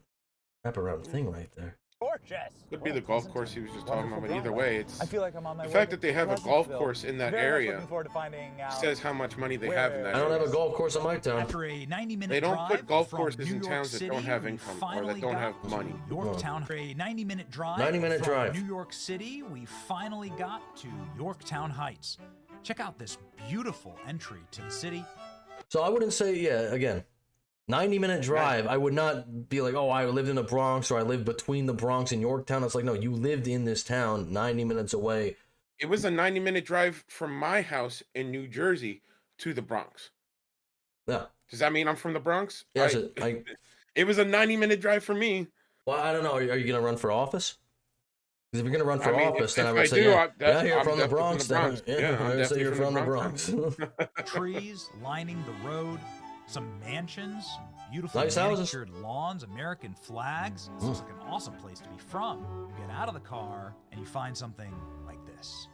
thing right there. Gorgeous. Could be the golf course he was just talking about, but either driveway. way, it's I feel like I'm on my the way fact to that they have a golf Pleasantville. course in that Very much area looking forward to finding out says how much money they have in that I don't area. have a golf course in my town. After a 90-minute They don't drive put golf from courses New in York towns that City, don't have we income or finally that don't got have to money. Yorktown. After a 90-minute drive 90-minute from drive. New York City, we finally got to Yorktown Heights. Check out this beautiful entry to the city. So I wouldn't say, again, 90-minute drive. I would not be like, oh, I lived in the Bronx or I lived between the Bronx and Yorktown. It's like, no, you lived in this town 90 minutes away. It was a 90-minute drive from my house in New Jersey to the Bronx. Yeah. Does that mean I'm from the Bronx? Yes, It was a 90-minute drive for me. Well, I don't know. Are you going to run for office? Because if you're going to run for office, then if I would I say, do, you're I'm from the definitely Bronx. from the Bronx. Then. Yeah, I'm I would say definitely you're from from the the Bronx. Trees lining the road, some mansions, some beautiful Nice houses. manicured lawns, American flags. This looks like an awesome place to be from. You get out of the car and you find something like this.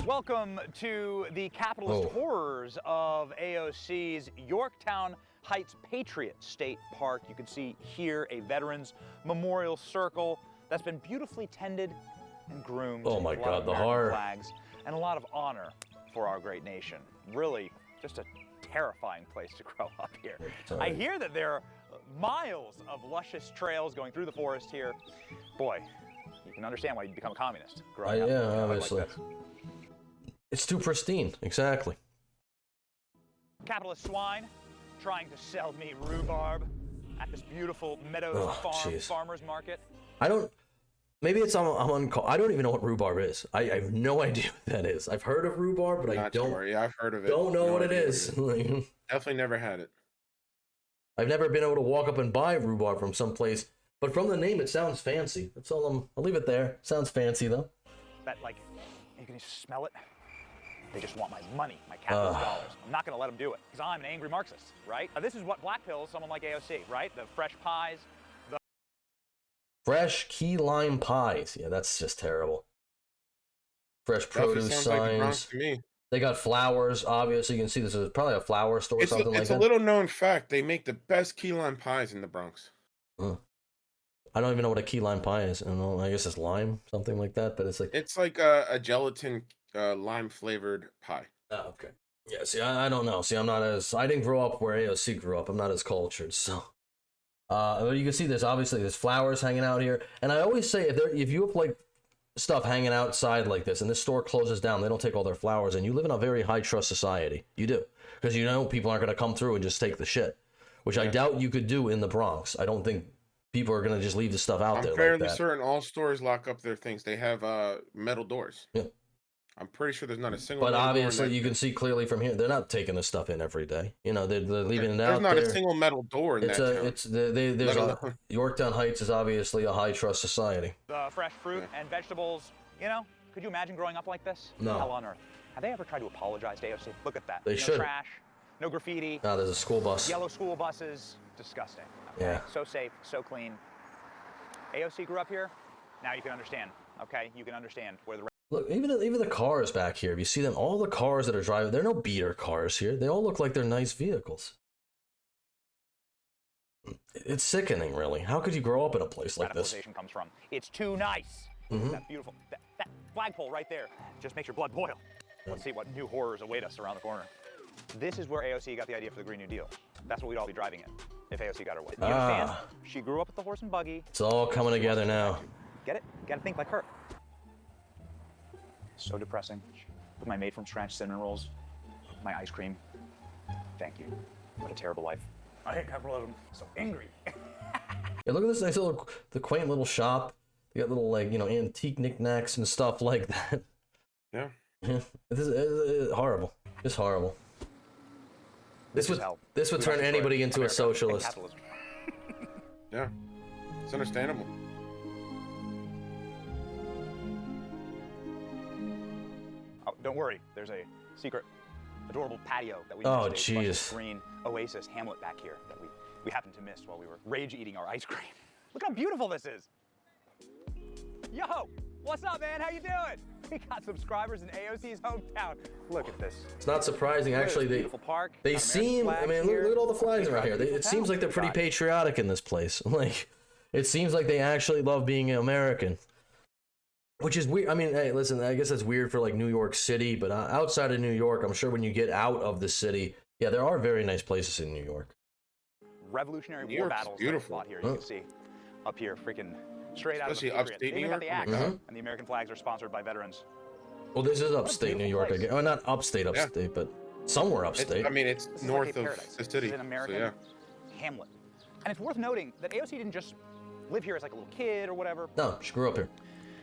Welcome to the capitalist horrors of AOC's Yorktown Heights Patriot State Park. You can see here a Veterans Memorial Circle that's been beautifully tended and groomed. Oh my with a lot God, of the American horror. flags and a lot of honor for our great nation. Really, just a terrifying place to grow up here. I hear that there are miles of luscious trails going through the forest here. Boy, you can understand why you'd become a communist growing up. Yeah, in a place obviously. like this. It's too pristine. Exactly. Capitalist swine trying to sell me rhubarb at this beautiful Meadows Farm jeez. farmers market. I don't. Maybe it's I'm uncalled. I don't even know what rhubarb is. I have no idea what that is. I've heard of rhubarb, but I don't. Yeah, I've heard of it. Don't know No what it idea is. Definitely never had it. I've never been able to walk up and buy rhubarb from someplace, but from the name, it sounds fancy. That's all. I'll leave it there. Sounds fancy though. That, like, you can just smell it. They just want my money, my capitalist dollars. I'm not going to let them do it because I'm an angry Marxist, right? This is what blackpills someone like AOC, right? The fresh pies, the Fresh key lime pies. Yeah, that's just terrible. Fresh produce sounds like the Bronx signs. to me. They got flowers. Obviously, you can see this is probably a flower store or something like It's that. a little known fact. They make the best key lime pies in the Bronx. I don't even know what a key lime pie is. I don't know. I guess it's lime, something like that. But it's like a gelatin lime flavored pie. Oh, okay. Yeah. See, I don't know. See, I didn't grow up where AOC grew up. I'm not as cultured. So, you can see there's flowers hanging out here. And I always say if you have like stuff hanging outside like this, and this store closes down, they don't take all their flowers, and you live in a very high trust society. You do, because you know people aren't going to come through and just take the shit, which I doubt you could do in the Bronx. I don't think people are going to just leave the stuff out there I'm like fairly that. certain all stores lock up their things. They have metal doors. Yeah. I'm pretty sure there's not a single. But metal obviously, door you can see clearly from here, they're not taking this stuff in every day. You know, they're leaving it out there. There's not a single metal door in that town. Yorktown Heights is obviously a high trust society. Fresh fruit and vegetables. You know, could you imagine growing up like this? No. Hell on earth. Have they ever tried to apologize to AOC? Look at that. They should. No trash, no graffiti. No, there's a school bus. Yellow school buses. Disgusting. Okay? Yeah. So safe, so clean. AOC grew up here. Now you can understand. Okay, you can understand where the. Look, even the cars back here, if you see them, all the cars that are driving, there are no beater cars here. They all look like they're nice vehicles. It's sickening, really. How could you grow up in a place like this? Radicalization comes from. It's too nice. That beautiful, that flagpole right there just makes your blood boil. Let's see what new horrors await us around the corner. This is where AOC got the idea for the Green New Deal. That's what we'd all be driving in if AOC got her way. You understand? She grew up with the horse and buggy. It's all coming together now. Get it? You gotta think like her. So depressing. With my made from scratch cinnamon rolls, my ice cream. Thank you. What a terrible life. I hate capitalism. So angry. Yeah, look at this nice the quaint little shop. They got little antique knickknacks and stuff like that. Yeah. This is horrible. It's horrible. This would turn anybody into a socialist. Yeah, it's understandable. Oh, don't worry. There's a secret, adorable patio that we jeez. green oasis hamlet back here that we happened to miss while we were rage eating our ice cream. Look how beautiful this is. Yo, what's up, man? How you doing? We got subscribers in AOC's hometown. Look at this. It's not surprising, actually. They seem. I mean, look at all the flags around here. It seems like they're pretty patriotic in this place. Like, it seems like they actually love being American. Which is weird. I mean, hey, listen, I guess that's weird for like New York City, but outside of New York, I'm sure when you get out of the city, yeah, there are very nice places in New York. Revolutionary War battles that are fought here. You can see up here, freaking straight out of the Especially upstate New York. the axe, and the American flags are sponsored by veterans. Well, this is upstate New York again. Well, not upstate, but somewhere upstate. It's north of the city. It's an American hamlet. And it's worth noting that AOC didn't just live here as like a little kid or whatever. No, she grew up here.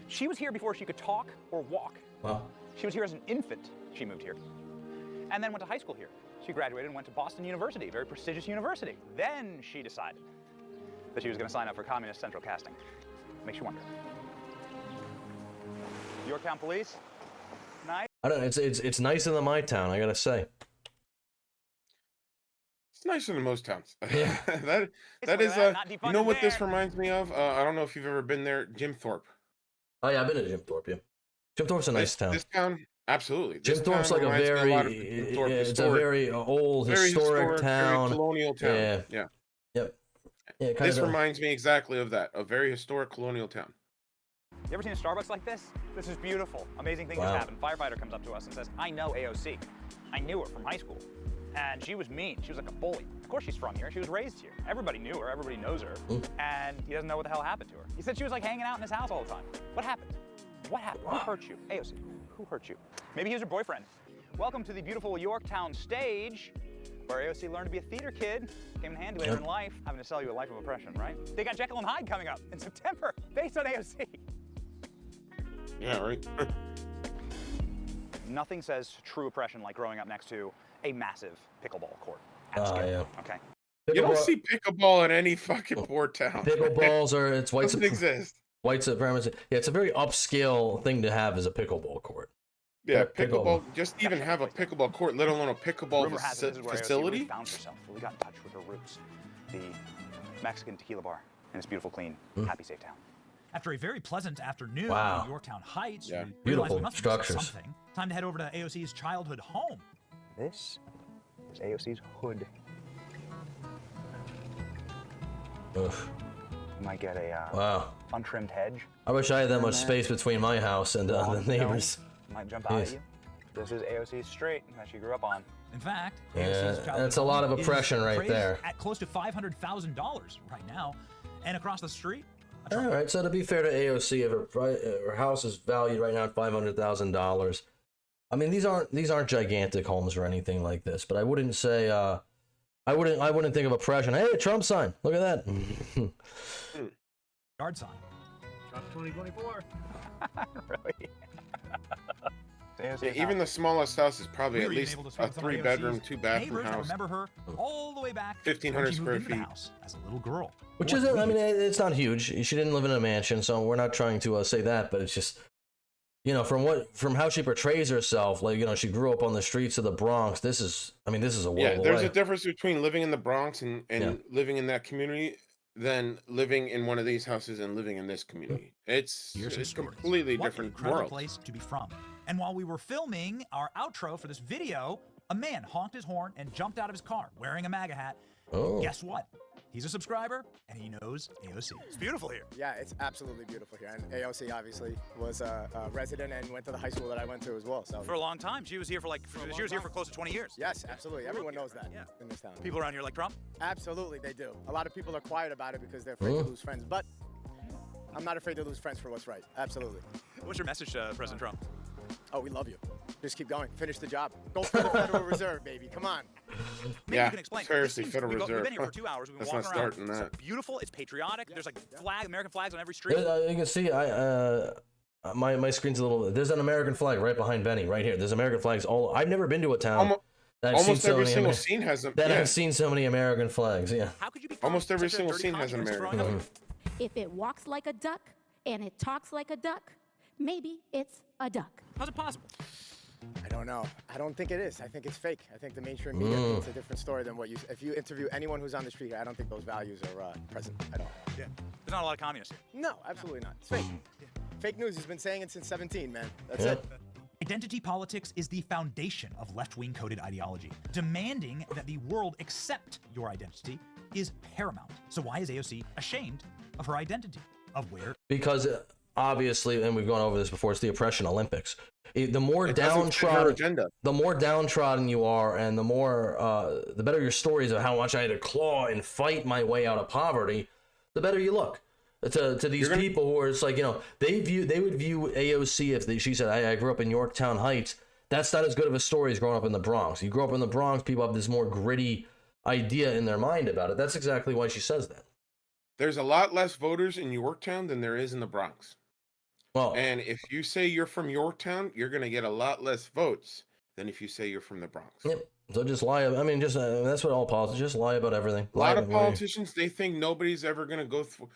She was here before she could talk or walk. Wow. She was here as an infant. She moved here. And then went to high school here. She graduated and went to Boston University, a very prestigious university. Then she decided that she was going to sign up for Communist Central Casting. Makes you wonder. Yorktown Police? Nice. I don't know. It's nicer than my town, I gotta say. It's nicer than most towns. Yeah. that is you know what this reminds me of? I don't know if you've ever been there, Jim Thorpe. Oh yeah, I've been to Jim Thorpe. Yeah, Jim Thorpe's a nice town. This town, absolutely. Jim Thorpe's like a very old historic town, very colonial town. Yeah. Yeah. Yep. Yeah. This reminds me exactly of that. A very historic colonial town. You ever seen a Starbucks like this? This is beautiful. Amazing things have happened. Firefighter comes up to us and says, "I know AOC. I knew her from high school, and she was mean. She was like a bully. Of course she's from here. She was raised here. Everybody knew her. Everybody knows her. And he doesn't know what the hell happened to her. He said she was like hanging out in his house all the time. What happened? What happened? Who hurt you? AOC, who hurt you? Maybe he was her boyfriend. Welcome to the beautiful Yorktown stage, where AOC learned to be a theater kid. Came in handy later in life, having to sell you a life of oppression, right? They got Jekyll and Hyde coming up in September, based on AOC. Yeah, right. Nothing says true oppression like growing up next to a massive pickleball court. Okay. You don't see pickleball in any fucking poor town. Pickleballs are doesn't exist. White supremacy. Yeah, it's a very upscale thing to have as a pickleball court. Yeah, pickleball. Just even have a pickleball court, let alone a pickleball facility. Really found herself. Really got in touch with her roots. The Mexican tequila bar in this beautiful, clean, happy, safe town. After a very pleasant afternoon Wow. in Yorktown Heights, we Beautiful realized we must structures. do something. Time to head over to AOC's childhood home. This is AOC's hood. Ugh. You might get a Wow. untrimmed hedge. I wish I had that much space between my house and the neighbors. Might jump out at you. This is AOC's street that she grew up on. In fact, Yeah, AOC's that's a lot of oppression right appraised there. at close to $500,000 right now, and across the street. All right, so to be fair to AOC, if her house is valued right now at $500,000. I mean, these aren't gigantic homes or anything like this, but I wouldn't say I wouldn't think of oppression. Hey, a Trump sign. Look at that. Yard sign. Trump 2024. Really? Yeah, even the smallest house is probably at least a 3-bedroom, 2-bathroom house. Remember her all the way back 1,500 square feet. as a little girl. Which isn't, I mean, it's not huge. She didn't live in a mansion, so we're not trying to say that, but it's just, you know, from how she portrays herself, like, you know, she grew up on the streets of the Bronx. This is a world Yeah, there's away. a difference between living in the Bronx and living in that community than living in one of these houses and living in this community. It's a completely What an different incredible world. place to be from. And while we were filming our outro for this video, a man honked his horn and jumped out of his car wearing a MAGA hat. Oh. Guess what? He's a subscriber and he knows AOC. It's beautiful here. Yeah, it's absolutely beautiful here. And AOC obviously was a resident and went to the high school that I went to as well. So For a long time. She was here for for close to 20 years. yes, absolutely. Everyone knows that in this town. People around here like Trump? Absolutely, they do. A lot of people are quiet about it because they're afraid to lose friends. But I'm not afraid to lose friends for what's right. Absolutely. What's your message to President Trump? Oh, we love you. Just keep going. Finish the job. Go for the Federal Reserve, baby. Come on. Maybe Yeah, you can explain. seriously, This seems- Federal we've Reserve. been here for 2 hours. We've been Let's not walking around. start in It's that. beautiful. It's patriotic. There's like American flags on every street. You can see, my screen's a little. There's an American flag right behind Benny, right here. There's American flags all. I've never been to a town. that I've seen Almost so every many single Amer- scene has a. That Yeah, I've seen so many American flags. Yeah. How could you be almost every such a single dirty scene has an communist American growing up? flag. If it walks like a duck and it talks like a duck, maybe it's a duck. How's it possible? I don't know. I don't think it is. I think it's fake. I think the mainstream media paints a different story than what you. If you interview anyone who's on the street, I don't think those values are present at all. Yeah. There's not a lot of communists here. No, absolutely not. It's fake. Fake news. He's been saying it since 17, man. That's it. Identity politics is the foundation of left-wing coded ideology. Demanding that the world accept your identity is paramount. So why is AOC ashamed of her identity? Of where? Because obviously, and we've gone over this before, it's the oppression Olympics. The more It doesn't fit her downtrodden, agenda. the more downtrodden you are, and the more, the better your stories of how much I had to claw and fight my way out of poverty, the better you look. To these people who are, it's like, you know, they would view AOC if she said, I grew up in Yorktown Heights. That's not as good of a story as growing up in the Bronx. You grow up in the Bronx, people have this more gritty idea in their mind about it. That's exactly why she says that. There's a lot less voters in Yorktown than there is in the Bronx. Well, And if you say you're from Yorktown, you're going to get a lot less votes than if you say you're from the Bronx. Yep. So just lie. I mean, just that's what all politicians just lie about everything. A lot of politicians, they think nobody's ever going to go through.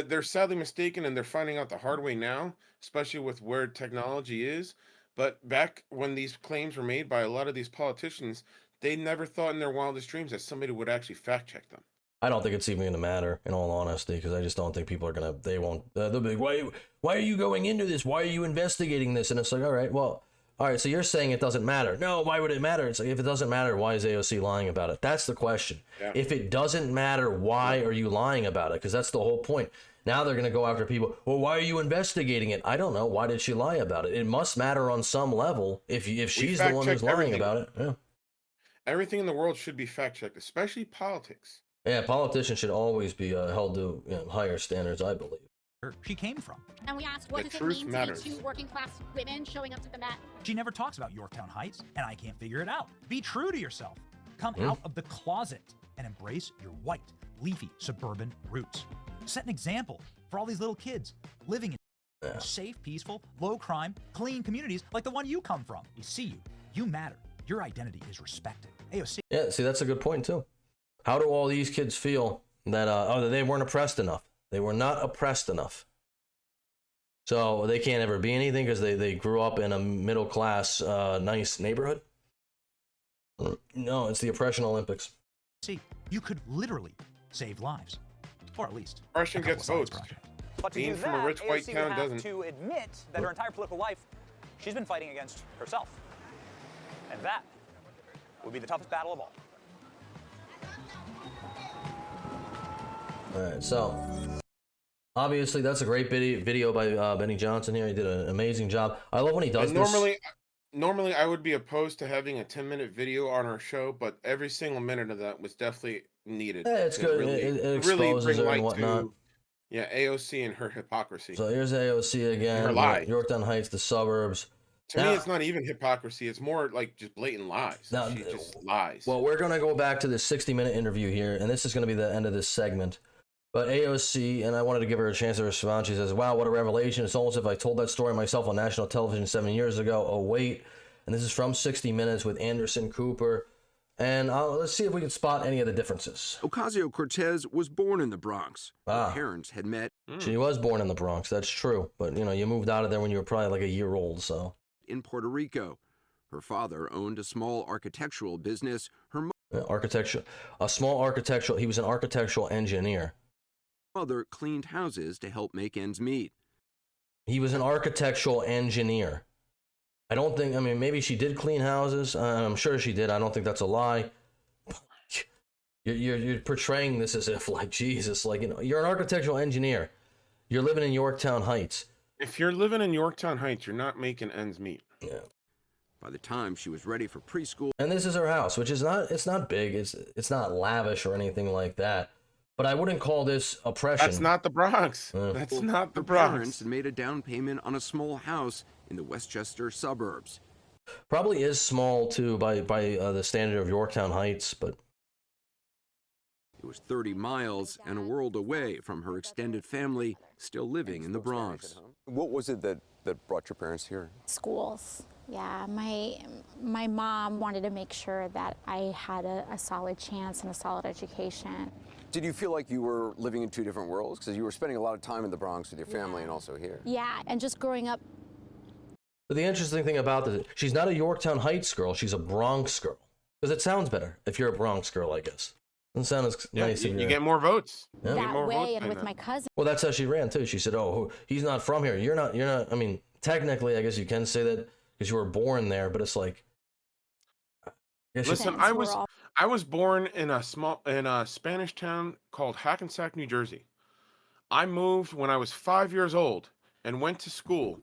They're sadly mistaken, and they're finding out the hard way now, especially with where technology is. But back when these claims were made by a lot of these politicians, they never thought in their wildest dreams that somebody would actually fact check them. I don't think it's even going to matter, in all honesty, because I just don't think people are going to. They won't. They'll be like, why are you going into this? Why are you investigating this? And it's like, all right, so you're saying it doesn't matter. No, why would it matter? It's like, if it doesn't matter, why is AOC lying about it? That's the question. Yeah. If it doesn't matter, why are you lying about it? Because that's the whole point. Now they're going to go after people. Well, why are you investigating it? I don't know. Why did she lie about it? It must matter on some level if she's the one who's lying about it. Yeah. Everything in the world should be fact checked, especially politics. Yeah, politicians should always be held to higher standards, I believe. She came from. And we asked, what The does it truth mean matters. to be two working class women showing up to the mat? She never talks about Yorktown Heights, and I can't figure it out. Be true to yourself. Come out of the closet and embrace your white, leafy, suburban roots. Set an example for all these little kids living in safe, peaceful, low crime, clean communities like the one you come from. We see you. You matter. Your identity is respected. AOC. Yeah, see, that's a good point, too. How do all these kids feel that, that they weren't oppressed enough? They were not oppressed enough. So they can't ever be anything because they grew up in a middle-class, nice neighborhood? No, it's the oppression Olympics. See, you could literally save lives. Or at least. Oppression gets votes. But to Being do from that, a rich white AOC town would have doesn't. to admit that her entire political life, she's been fighting against herself. And that would be the toughest battle of all. All right, so Obviously, that's a great video by Benny Johnson here. He did an amazing job. I love when he does And this. normally I would be opposed to having a 10-minute video on our show, but every single minute of that was definitely needed Yeah, it's to good. really, It really exposes bring her and light whatnot. to, yeah, AOC and her hypocrisy. So here's AOC And her again. lies. Yorktown Heights, the suburbs. To me, it's not even hypocrisy. It's more like just blatant lies. Now, She just lies. Well, we're going to go back to this 60-minute interview here, and this is going to be the end of this segment. But AOC, and I wanted to give her a chance to respond. She says, wow, what a revelation. It's almost as if I told that story myself on national television 7 years ago. Oh, wait. And this is from 60 Minutes with Anderson Cooper. And let's see if we can spot any of the differences. Ocasio-Cortez was born in the Bronx. Her parents had met. She was born in the Bronx. That's true. But, you moved out of there when you were probably like a year old, so. In Puerto Rico. Her father owned a small architectural business. Her he was an architectural engineer. Mother cleaned houses to help make ends meet. He was an architectural engineer. I don't think, maybe she did clean houses. I'm sure she did. I don't think that's a lie. You're portraying this as if, like, Jesus, like, you're an architectural engineer. You're living in Yorktown Heights. If you're living in Yorktown Heights, you're not making ends meet. Yeah. By the time she was ready for preschool. And this is her house, which is it's not big. It's not lavish or anything like that. But I wouldn't call this oppression. That's not the Bronx. That's not the Her Bronx. parents had made a down payment on a small house in the Westchester suburbs. Probably is small, too, by the standard of Yorktown Heights, but... It was 30 miles and a world away from her extended family still living in the Bronx. What was it that brought your parents here? Schools. Yeah, my mom wanted to make sure that I had a solid chance and a solid education. Did you feel like you were living in two different worlds? Because you were spending a lot of time in the Bronx with your family and also here. Yeah, and just growing up. But the interesting thing about this, she's not a Yorktown Heights girl, she's a Bronx girl. Because it sounds better if you're a Bronx girl, I guess. Doesn't sound as nice. You get more votes. Yeah. You get That more way, votes and than with that. my cousin. Well, that's how she ran, too. She said, oh, he's not from here. You're not, technically, I guess you can say that because you were born there, but it's like... Listen, I was born in a Spanish town called Hackensack, New Jersey. I moved when I was 5 years old and went to school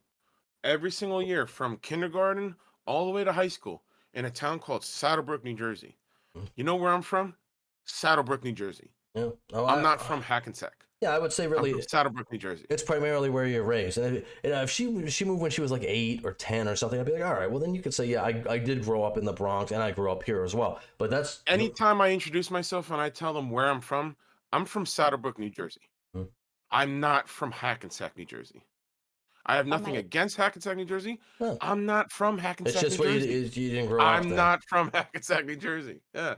every single year from kindergarten all the way to high school in a town called Saddlebrook, New Jersey. You know where I'm from? Saddlebrook, New Jersey. Yeah. I'm not from Hackensack. Yeah, I would say really I'm from Saddlebrook, New Jersey. It's primarily where you're raised. And if she moved when she was like 8 or 10 or something, I'd be like, all right, well then you could say, yeah, I did grow up in the Bronx and I grew up here as well. But that's anytime I introduce myself and I tell them where I'm from Saddlebrook, New Jersey. I'm not from Hackensack, New Jersey. I have nothing against Hackensack, New Jersey. I'm not from Hackensack, it's just New where Jersey. you didn't grow up I'm there. not from Hackensack, New Jersey. Yeah.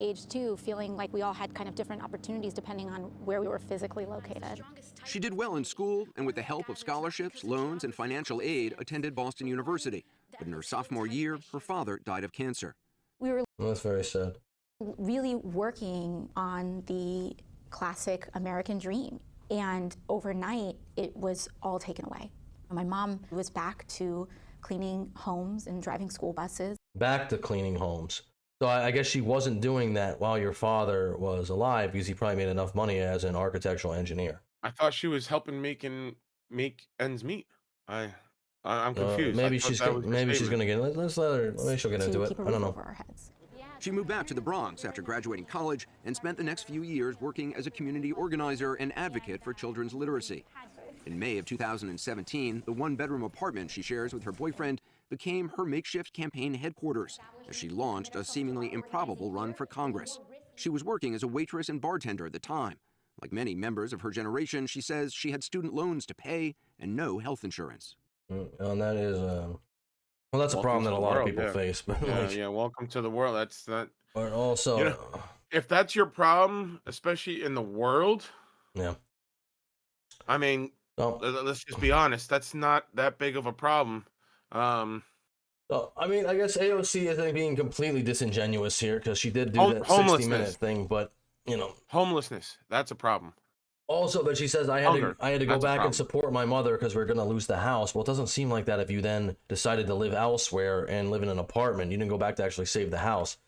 Age too, feeling like we all had kind of different opportunities depending on where we were physically located. She did well in school and with the help of scholarships, loans, and financial aid attended Boston University. But in her sophomore year, her father died of cancer. We were That's very sad. really working on the classic American dream. And overnight, it was all taken away. My mom was back to cleaning homes and driving school buses. Back to cleaning homes. So I guess she wasn't doing that while your father was alive because he probably made enough money as an architectural engineer. I thought she was helping make ends meet. I'm confused. Maybe she's gonna get. Let's let her. Maybe she'll get into it. I don't know. She moved back to the Bronx after graduating college and spent the next few years working as a community organizer and advocate for children's literacy. In May of 2017, the one-bedroom apartment she shares with her boyfriend became her makeshift campaign headquarters as she launched a seemingly improbable run for Congress. She was working as a waitress and bartender at the time. Like many members of her generation, she says she had student loans to pay and no health insurance. And that is, well, that's a problem that a lot of people face. But yeah, welcome to the world. That's not. But also, if that's your problem, especially in the world, yeah. I mean, let's just be honest. That's not that big of a problem. So, I mean, I guess AOC isn't being completely disingenuous here because she did do that 60-minute thing, but homelessness, that's a problem. Also, but she says I had to go back and support my mother because we're gonna lose the house. Well, it doesn't seem like that if you then decided to live elsewhere and live in an apartment. You didn't go back to actually save the house.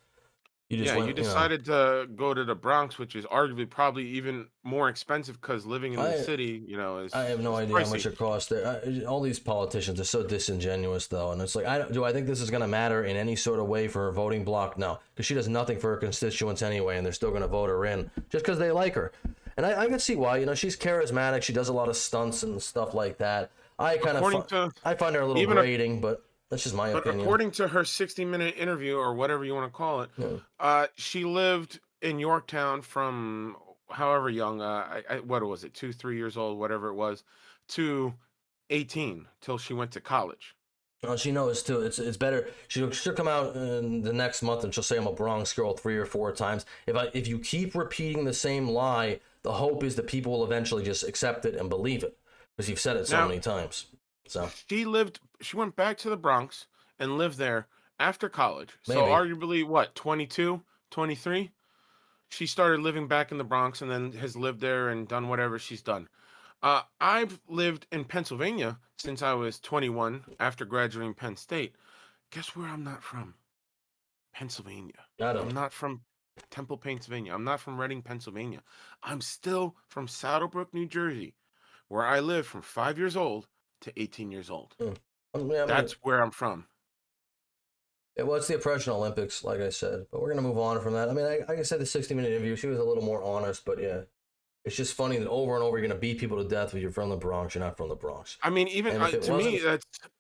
You just Yeah, went, you decided to go to the Bronx, which is arguably probably even more expensive because living in the I city, I have no is idea how much pricey. it costs there. All these politicians are so disingenuous, though, and it's like, do I think this is going to matter in any sort of way for her voting bloc? No, because she does nothing for her constituents anyway, and they're still going to vote her in just because they like her. And I can see why. She's charismatic. She does a lot of stunts and stuff like that. I find her a little even grating, but that's just my But opinion. according to her 60-minute interview or whatever you want to call it, she lived in Yorktown from however young, what was it, 2, 3 years old, whatever it was, to 18 till she went to college. She knows too. It's better. She'll come out in the next month and she'll say I'm a Bronx girl 3 or 4 times. If you keep repeating the same lie, the hope is that people will eventually just accept it and believe it because you've said it so many times. So She went back to the Bronx and lived there after college. So Maybe. arguably, what, 22, 23? She started living back in the Bronx and then has lived there and done whatever she's done. I've lived in Pennsylvania since I was 21 after graduating Penn State. Guess where I'm not from? Pennsylvania. I'm not from Temple, Pennsylvania. I'm not from Reading, Pennsylvania. I'm still from Saddlebrook, New Jersey, where I lived from 5 years old to 18 years old. That's where I'm from. Well, it's the Oppression Olympics, like I said, but we're going to move on from that. I mean, like I said, the 60-minute interview, she was a little more honest, but yeah. It's just funny that over and over you're going to beat people to death if you're from the Bronx. You're not from the Bronx. I mean, even to me,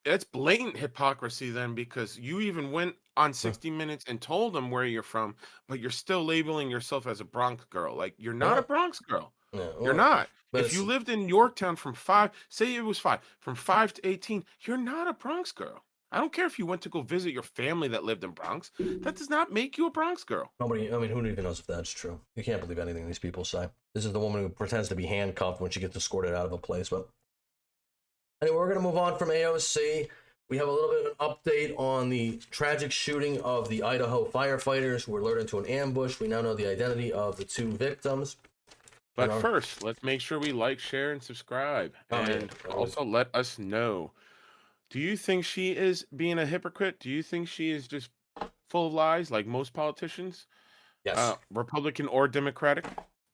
that's blatant hypocrisy then, because you even went on 60 Minutes and told them where you're from, but you're still labeling yourself as a Bronx girl. Like, you're not a Bronx girl. You're not. If you lived in Yorktown from 5, say it was 5, from 5 to 18, you're not a Bronx girl. I don't care if you went to go visit your family that lived in Bronx. That does not make you a Bronx girl. Nobody, I mean, who even knows if that's true? You can't believe anything these people say. This is the woman who pretends to be handcuffed when she gets escorted out of a place. But anyway, we're going to move on from AOC. We have a little bit of an update on the tragic shooting of the Idaho firefighters who were lured into an ambush. We now know the identity of the 2 victims. But first, let's make sure we like, share, and subscribe. And also let us know. Do you think she is being a hypocrite? Do you think she is just full of lies like most politicians? Yes. Republican or Democratic,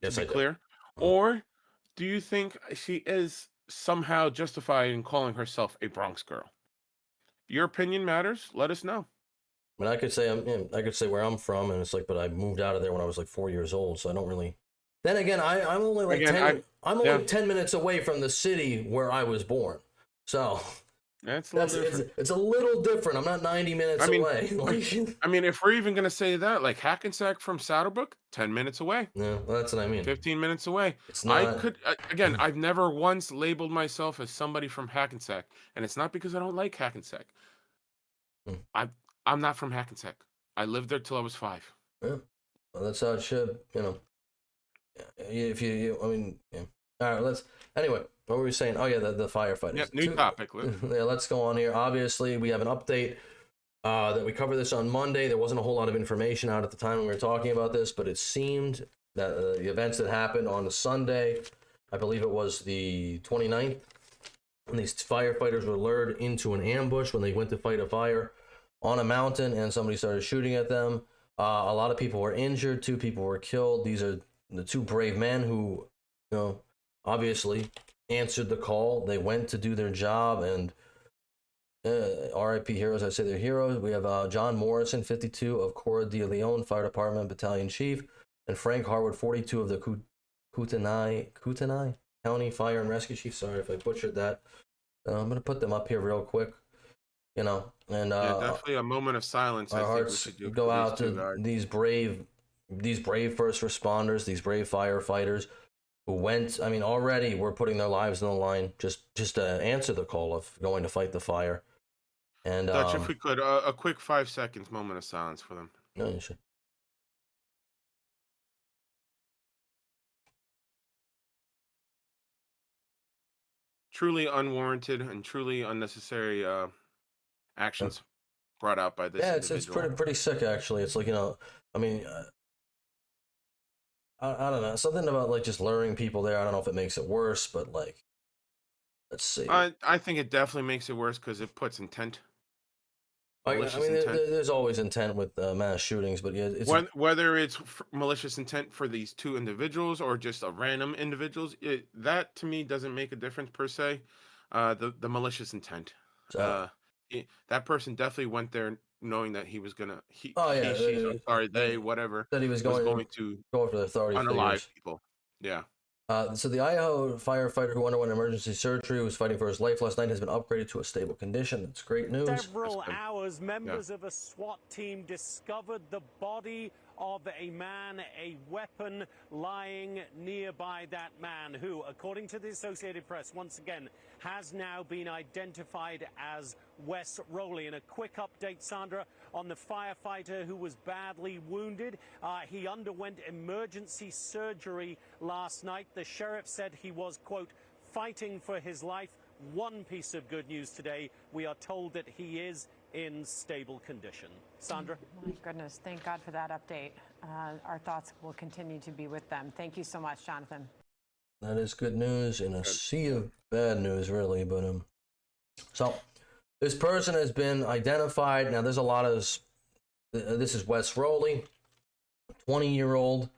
yes, to be clear. Or do you think she is somehow justified in calling herself a Bronx girl? Your opinion matters. Let us know. I mean, I could say where I'm from, and it's like, but I moved out of there when I was like 4 years old, so I don't really. Then again, I'm only like 10 minutes away from the city where I was born, so. It's a little different. I'm not 90 minutes away. I mean, if we're even going to say that, like Hackensack from Saddlebrook, 10 minutes away. Yeah, well, that's what I mean. 15 minutes away. It's not... again, I've never once labeled myself as somebody from Hackensack, and it's not because I don't like Hackensack. I'm not from Hackensack. I lived there till I was 5. Yeah, well, that's how it should, If you I mean, yeah. All right, anyway. What were we saying? Oh, yeah, the firefighters. Yep, new topic. Yeah, let's go on here. Obviously, we have an update that we covered this on Monday. There wasn't a whole lot of information out at the time when we were talking about this, but it seemed that the events that happened on the Sunday, I believe it was the 29th, and these firefighters were lured into an ambush when they went to fight a fire on a mountain, and somebody started shooting at them. A lot of people were injured. 2 people were killed. These are the 2 brave men who, obviously answered the call. They went to do their job, and RIP heroes. I say they're heroes. We have John Morrison, 52, of Cora de Leon Fire Department Battalion Chief, and Frank Harwood, 42, of the Kootenai County Fire and Rescue Chief. Sorry if I butchered that. I'm gonna put them up here real quick. And definitely a moment of silence. Our hearts go out to these brave first responders, these brave firefighters who went. I mean, already we're putting their lives on the line just to answer the call of going to fight the fire. And Dutch, if we could, a quick 5 seconds moment of silence for them. No, you should. Truly unwarranted and truly unnecessary actions brought out by this. Yeah, it's pretty sick actually. It's like, I mean, I don't know, something about like just luring people there. I don't know if it makes it worse, but like, let's see. I think it definitely makes it worse because it puts intent. malicious intent. There's always intent with mass shootings, but yeah, it's Whether it's malicious intent for these two individuals or just a random individuals, that to me doesn't make a difference per se. The malicious intent. That person definitely went there knowing that he was gonna they whatever that he was going to go after the authority unalive figures. people. Yeah. So the Idaho firefighter who underwent emergency surgery, who was fighting for his life last night, has been upgraded to a stable condition. That's great news. Several hours, members of a SWAT team discovered the body of a man, a weapon lying nearby that man, who, according to the Associated Press, once again, has now been identified as Wess Roley. And a quick update, Sandra, on the firefighter who was badly wounded. He underwent emergency surgery last night. The sheriff said he was, quote, fighting for his life. One piece of good news today, we are told that he is in stable condition. Sandra? My goodness, thank God for that update. Our thoughts will continue to be with them. Thank you so much, Jonathan. That is good news in a sea of bad news, really. But so this person has been identified. Now, there's a lot of this is Wess Roley, 20-year-old,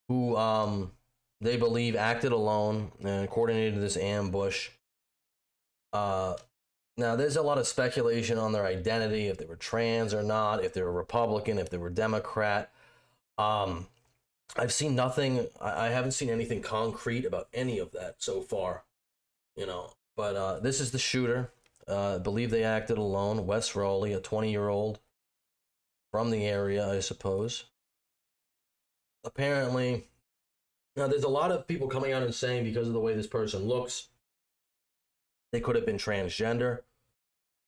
who they believe acted alone and coordinated this ambush. Now, there's a lot of speculation on their identity, if they were trans or not, if they were Republican, if they were Democrat. I've seen nothing. I haven't seen anything concrete about any of that so far, But this is the shooter. I believe they acted alone. Wess Roley, a 20-year-old from the area, I suppose. Apparently, now there's a lot of people coming out and saying because of the way this person looks, they could have been transgender.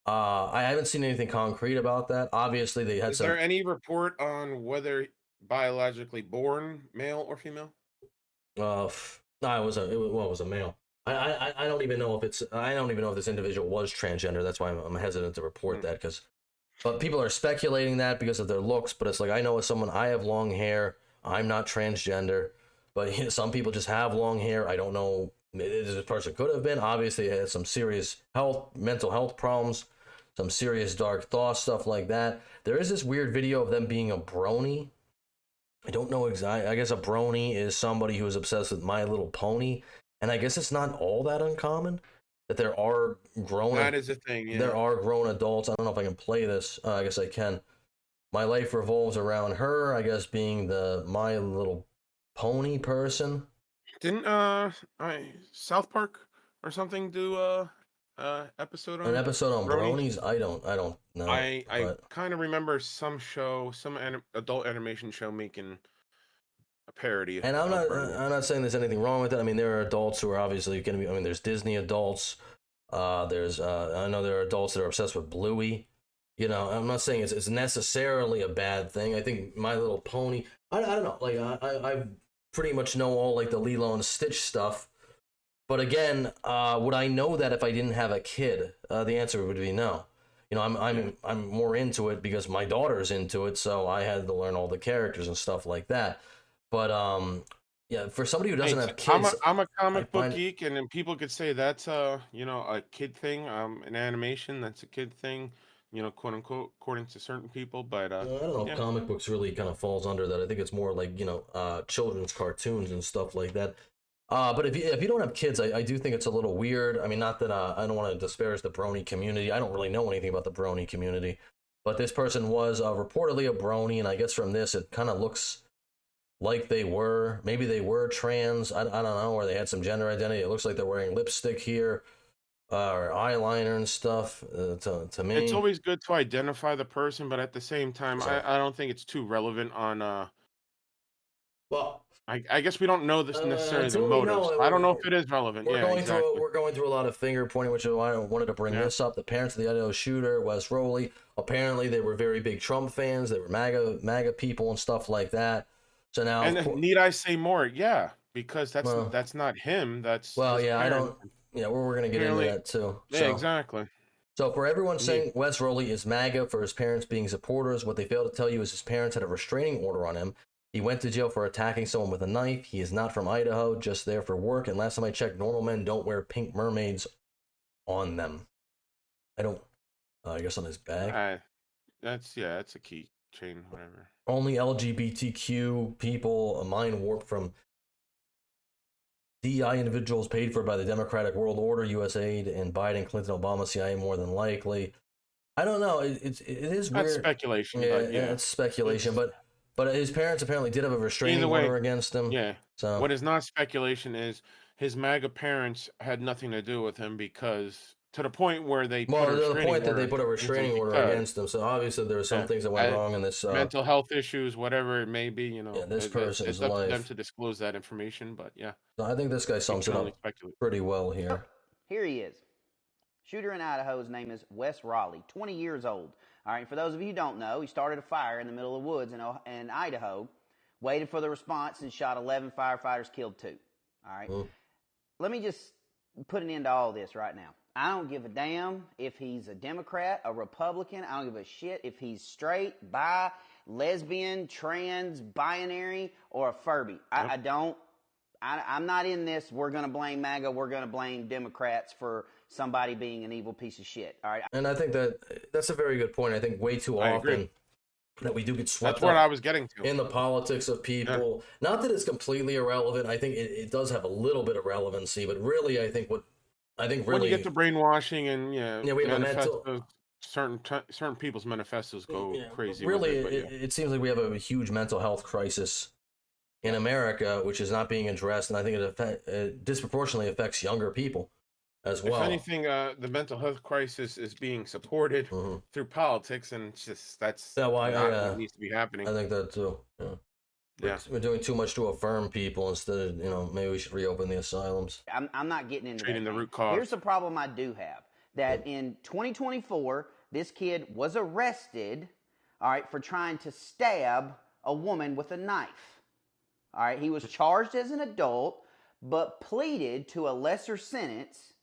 I haven't seen anything concrete about that. Obviously, they had Is there any report on whether biologically born male or female? No, it was a male. I don't even know if this individual was transgender. That's why I'm hesitant to report that but people are speculating that because of their looks. But it's like, I know as someone, I have long hair. I'm not transgender, but some people just have long hair. I don't know. This person could have been. Obviously, it had some serious mental health problems, some serious dark thoughts, stuff like that. There is this weird video of them being a brony. I don't know exactly. I guess a brony is somebody who is obsessed with My Little Pony, and I guess it's not all that uncommon that there are grown. That is a thing. Yeah. There are grown adults. I don't know if I can play this. I guess I can. My life revolves around her. I guess being the My Little Pony person. Didn't South Park or something do episode on an episode on bronies? I don't know. I kind of remember some adult animation show making a parody. And I'm not saying there's anything wrong with it. I mean, there are adults who are obviously going to be. I mean, there's Disney adults. I know there are adults that are obsessed with Bluey. I'm not saying it's necessarily a bad thing. I think My Little Pony. I don't know. Like I pretty much know all like the Lilo and Stitch stuff. But again, would I know that if I didn't have a kid? The answer would be no. I'm more into it because my daughter's into it, so I had to learn all the characters and stuff like that. But yeah, for somebody who doesn't have kids, I'm a comic book geek, and then people could say that's a kid thing. An animation, that's a kid thing. Quote unquote, according to certain people. But I don't know if comic books really kind of falls under that. I think it's more like children's cartoons and stuff like that. But if you don't have kids, I do think it's a little weird. I mean, not that I don't want to disparage the brony community. I don't really know anything about the brony community. But this person was reportedly a brony, and I guess from this, it kind of looks like maybe they were trans. I don't know, or they had some gender identity. It looks like they're wearing lipstick here, or eyeliner and stuff. To me, it's always good to identify the person, but at the same time, I don't think it's too relevant on. Well, I guess we don't know this necessarily the motives. I don't know if it is relevant. We're going through a lot of finger pointing, which is why I wanted to bring this up. The parents of the Idaho shooter, Wess Roley, apparently they were very big Trump fans. They were MAGA people and stuff like that. So now, and need I say more? Yeah, because that's not him. That's I don't. Yeah, we're going to get into that too. Yeah, exactly. So for everyone saying Wess Roley is MAGA for his parents being supporters, what they fail to tell you is his parents had a restraining order on him. He went to jail for attacking someone with a knife. He is not from Idaho, just there for work. And last time I checked, normal men don't wear pink mermaids on them. I guess on his bag. that's a key chain, whatever. Only LGBTQ people, a mind warp from DEI individuals paid for by the Democratic World Order, USAID, and Biden, Clinton, Obama, CIA more than likely. I don't know. It is weird. That's speculation, Yeah, but yeah, it's speculation. But his parents apparently did have a restraining either way, order against him. yeah. So What is not speculation is his MAGA parents had nothing to do with him because to the point where they well, put a to the restraining point that they order put a restraining order because- against him. So obviously there were some Yeah. things that went wrong in this. Mental health issues, whatever it may be, you know. This person's it's up to them life. to disclose that information, but yeah. So I think this guy sums it can only up speculate. pretty well here. Here he is. Shooter in Idaho, his name is Wess Roley, 20 years old. All right, for those of you who don't know, he started a fire in the middle of the woods in Idaho, waited for the response, and shot 11 firefighters, killed 2. All right? Let me just put an end to all this right now. I don't give a damn if he's a Democrat, a Republican. I don't give a shit if he's straight, bi, lesbian, trans, binary, or a Furby. I'm not in this, we're going to blame MAGA, we're going to blame Democrats for somebody being an evil piece of shit. All right. And I think that's a very good point. I think way too I often agree. that we do get swept That's what up I was getting to. in the politics of people. Yeah. Not that it's completely irrelevant. I think it does have a little bit of relevancy, but really, I think when you get to brainwashing and we have a mental. Certain people's manifestos go crazy. Really, with it seems like we have a huge mental health crisis in America, which is not being addressed, and I think it disproportionately affects younger people as well. If anything, the mental health crisis is being supported through politics, and it's just that's not what needs to be happening. I think that too. Yeah. We're doing too much to affirm people instead of, maybe we should reopen the asylums. I'm not getting into Treating that. the root cause. Here's the problem I do have. That in 2024, this kid was arrested, all right, for trying to stab a woman with a knife. All right, he was charged as an adult, but pleaded to a lesser sentence,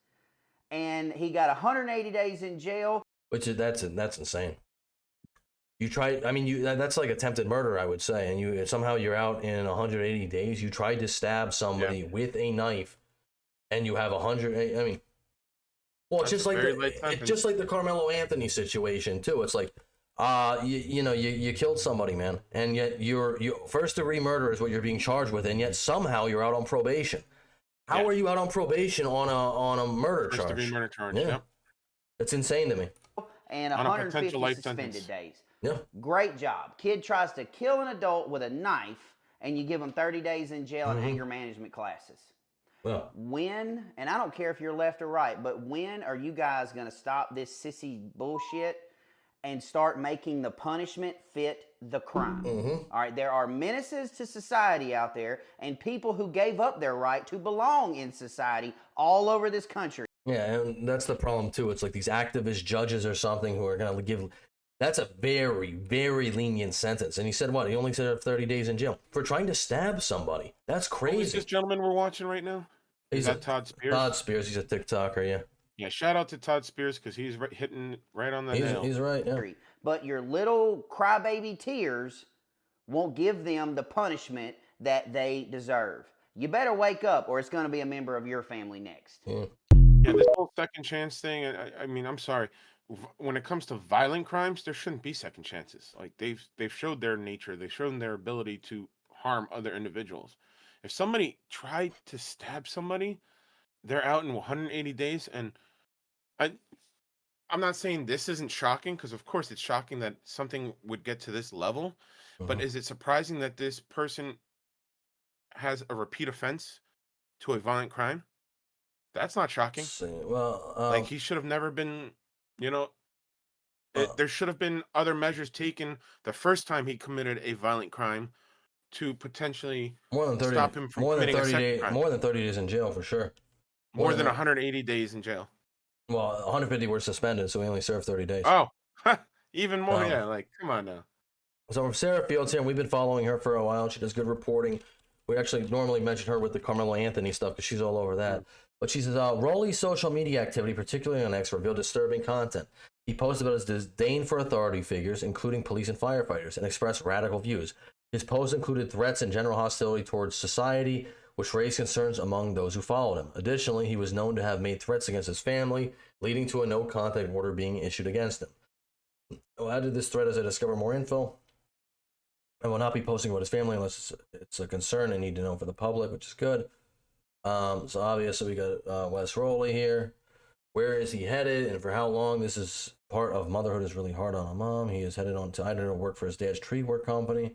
and he got 180 days in jail. Which that's insane. You tried. I mean, that's like attempted murder, I would say, and you're out in 180 days. You tried to stab somebody with a knife, and you have 100. I mean, well, it's just like the Carmelo Anthony situation too. It's like, you killed somebody, man, and yet you're first degree murder is what you're being charged with, and yet somehow you're out on probation. How are you out on probation on a murder charge? First degree murder charge. Yeah. It's insane to me. And On a 150 potential life suspended sentence. days. Yeah. Great job. Kid tries to kill an adult with a knife, and you give him 30 days in jail and anger management classes. Well, When, and I don't care if you're left or right, but when are you guys going to stop this sissy bullshit and start making the punishment fit the crime? All right, there are menaces to society out there and people who gave up their right to belong in society all over this country. Yeah, and that's the problem too. It's like these activist judges or something who are going to give. That's a very, very lenient sentence. And he said what? He only said 30 days in jail for trying to stab somebody. That's crazy. Who's this gentleman we're watching right now? Is that Todd Spears? Todd Spears. He's a TikToker, yeah. Yeah, shout out to Todd Spears because he's hitting right on the nail. He's right, yeah. But your little crybaby tears won't give them the punishment that they deserve. You better wake up or it's going to be a member of your family next. Yeah, this whole second chance thing, I mean, I'm sorry. When it comes to violent crimes, there shouldn't be second chances. Like they've showed their nature. They've shown their ability to harm other individuals. If somebody tried to stab somebody, they're out in 180 days. And I'm not saying this isn't shocking, because of course it's shocking that something would get to this level. But is it surprising that this person has a repeat offense to a violent crime? That's not shocking. Well, like he should have never been, there should have been other measures taken the first time he committed a violent crime to potentially stop him from committing a second crime. More than 30 days in jail for sure. More than 180 days in jail. Well, 150 were suspended, so we only served 30 days. Oh, even more. Yeah, like come on now. So Sarah Fields here, we've been following her for a while. She does good reporting. We actually normally mention her with the Carmelo Anthony stuff because she's all over that. But she says, Roley's social media activity, particularly on X, revealed disturbing content. He posted about his disdain for authority figures, including police and firefighters, and expressed radical views. His posts included threats and general hostility towards society, which raised concerns among those who followed him. Additionally, he was known to have made threats against his family, leading to a no-contact order being issued against him. I'll add to this thread as I discover more info. I will not be posting about his family unless it's a concern I need to know for the public, which is good. So obviously we got Wess Roley here. Where is he headed and for how long? This is part of motherhood is really hard on a mom. He is headed on to Idaho to work for his dad's tree work company.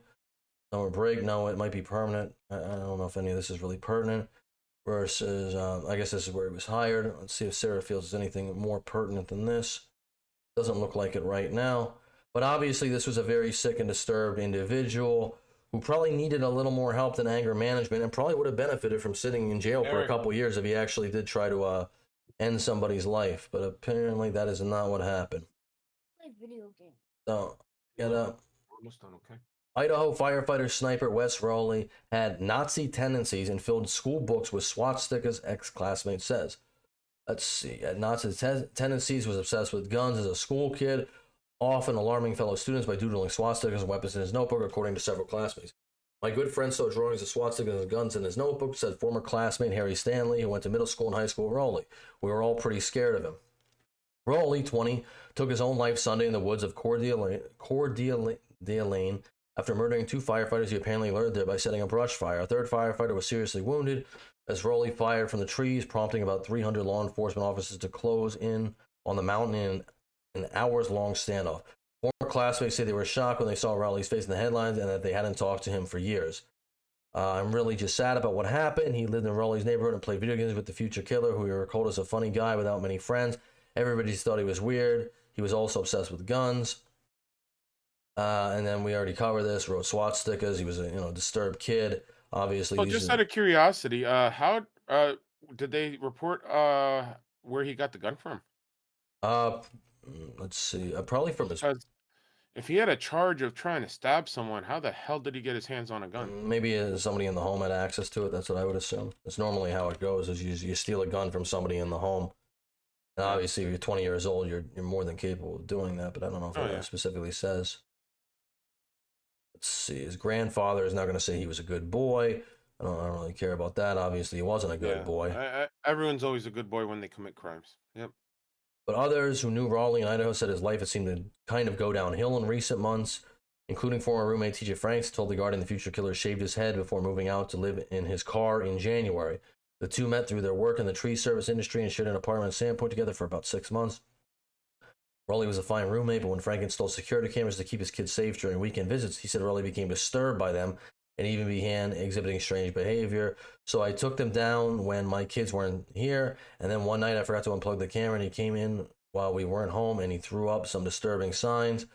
Summer break, no, it might be permanent. I don't know if any of this is really pertinent. Versus, I guess this is where he was hired. Let's see if Sarah feels there's anything more pertinent than this. Doesn't look like it right now. But obviously this was a very sick and disturbed individual who probably needed a little more help than anger management and probably would have benefited from sitting in jail for a couple years if he actually did try to end somebody's life. But apparently that is not what happened. So, get up. Almost done, okay. Idaho firefighter sniper Wess Roley had Nazi tendencies and filled school books with swastikas, ex-classmate says. Let's see. Had Nazi tendencies, was obsessed with guns as a school kid, often alarming fellow students by doodling swastikas and weapons in his notebook, according to several classmates. My good friend saw drawings of swastikas and guns in his notebook, said former classmate Harry Stanley, who went to middle school and high school with Roley. We were all pretty scared of him. Roley, 20, took his own life Sunday in the woods of Coeur d'Alene after murdering 2 firefighters he apparently lured there by setting a brush fire. A third firefighter was seriously wounded as Roley fired from the trees, prompting about 300 law enforcement officers to close in on the mountain in an hours-long standoff. Former classmates say they were shocked when they saw Roley's face in the headlines and that they hadn't talked to him for years. I'm really just sad about what happened. He lived in Roley's neighborhood and played video games with the future killer, who we were told is a funny guy without many friends. Everybody thought he was weird. He was also obsessed with guns. And then we already covered this. Wrote swastikas. He was a disturbed kid. Obviously. Well, just out of curiosity, how did they report where he got the gun from? Let's see. Probably from his. If he had a charge of trying to stab someone, how the hell did he get his hands on a gun? Maybe somebody in the home had access to it. That's what I would assume. That's normally how it goes. Is you steal a gun from somebody in the home. And obviously, if you're 20 years old, you're more than capable of doing that. But I don't know if it specifically says. Let's see. His grandfather is now going to say he was a good boy. I don't really care about that. Obviously, he wasn't a good boy. Everyone's always a good boy when they commit crimes. Yep. But others who knew Roley in Idaho said his life had seemed to kind of go downhill in recent months, including former roommate TJ Franks told the Guardian the future killer shaved his head before moving out to live in his car in January. The two met through their work in the tree service industry and shared an apartment in Sandpoint together for about 6 months. Roley was a fine roommate, but when Frank installed security cameras to keep his kids safe during weekend visits, he said Roley became disturbed by them and even began exhibiting strange behavior. So I took them down when my kids weren't here, and then one night I forgot to unplug the camera, and he came in while we weren't home, and he threw up some disturbing signs.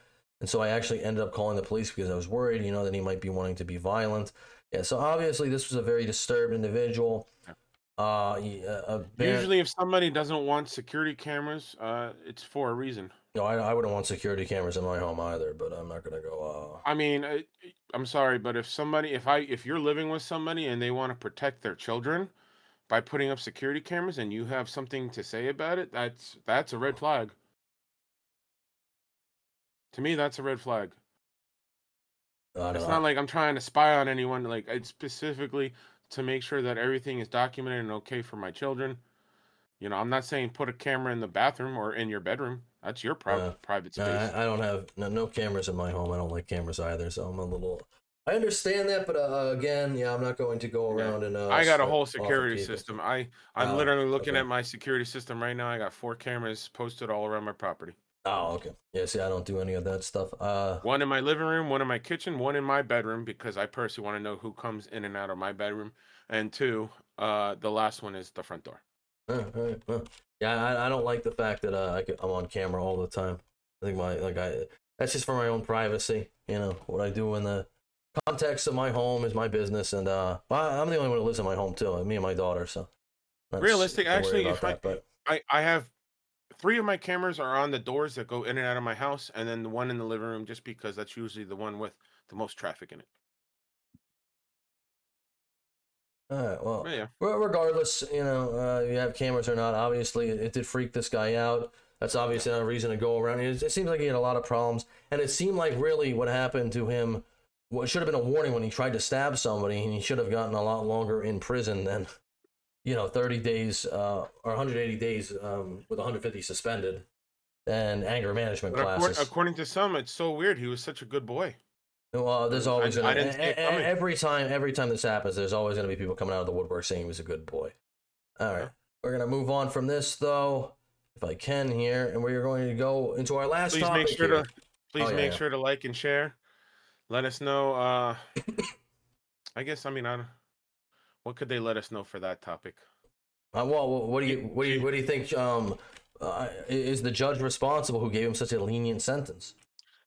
And so I actually ended up calling the police because I was worried, that he might be wanting to be violent. Yeah, so obviously this was a very disturbed individual. Usually if somebody doesn't want security cameras, it's for a reason. No, I wouldn't want security cameras in my home either, but I'm not going to go... I mean, I'm sorry, but if you're living with somebody and they want to protect their children by putting up security cameras and you have something to say about it, that's a red flag. To me, that's a red flag. It's not like I'm trying to spy on anyone. Like, it's specifically to make sure that everything is documented and okay for my children. I'm not saying put a camera in the bathroom or in your bedroom. That's your private space. I don't have no cameras in my home. I don't like cameras either, so I'm a little... I understand that, but again, I'm not going to go around and... I got a whole security system. I'm literally looking at my security system right now. I got 4 cameras posted all around my property. Oh, okay. Yeah, see, I don't do any of that stuff. One in my living room, one in my kitchen, one in my bedroom, because I personally want to know who comes in and out of my bedroom. And 2, the last one is the front door. Yeah, I don't like the fact that I'm on camera all the time. I think that's just for my own privacy. What I do in the context of my home is my business, and I'm the only one who lives in my home too. Me and my daughter. So realistic, actually, I have 3 of my cameras are on the doors that go in and out of my house, and then the one in the living room, just because that's usually the one with the most traffic in it. All right, well, regardless, you have cameras or not, obviously it did freak this guy out. That's obviously not a reason to go around. It seems like he had a lot of problems, and it seemed like really what happened to him should have been a warning when he tried to stab somebody, and he should have gotten a lot longer in prison than 30 days or 180 days with 150 suspended. and anger management But classes. according to some, it's so weird. He was such a good boy. Well, there's always I didn't see it coming. every time this happens, there's always going to be people coming out of the woodwork saying he was a good boy. All right, we're going to move on from this though, if I can here, and we're going to go into our last topic. Please make sure to like and share. Let us know. I guess what could they let us know for that topic? Well, what do you think? Is the judge responsible who gave him such a lenient sentence?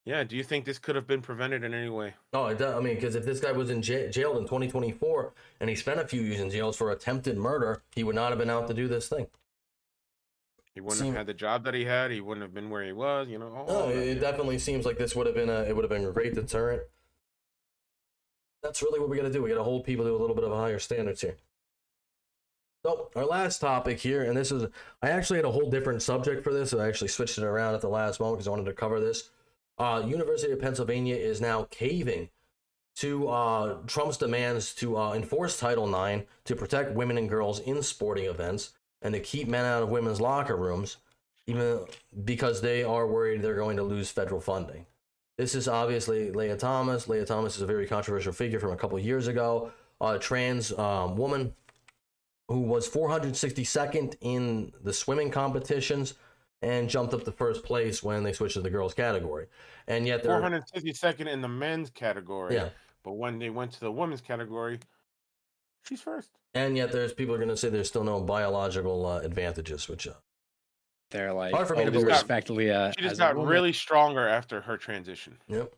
Yeah, do you think this could have been prevented in any way? Oh, I mean, because if this guy was in jailed in 2024 and he spent a few years in jails for attempted murder, he would not have been out to do this thing. He wouldn't have had the job that he had. He wouldn't have been where he was. You know. No, it definitely seems like this would have been a great deterrent. That's really what we got to do. We got to hold people to a little bit of a higher standards here. So our last topic here, and this is, I actually had a whole different subject for this. So I actually switched it around at the last moment because I wanted to cover this. University of Pennsylvania is now caving to Trump's demands to enforce Title IX to protect women and girls in sporting events and to keep men out of women's locker rooms, even because they are worried they're going to lose federal funding. This is obviously Lia Thomas. Lia Thomas is a very controversial figure from a couple years ago, a trans woman who was 462nd in the swimming competitions and jumped up to first place when they switched to the girls category. And yet they're 452nd in the men's category. Yeah. But when they went to the women's category, she's first. And yet there's people are going to say there's still no biological advantages, which they're like, hard for me to we believe. respect Leah. She just got really stronger after her transition. Yep.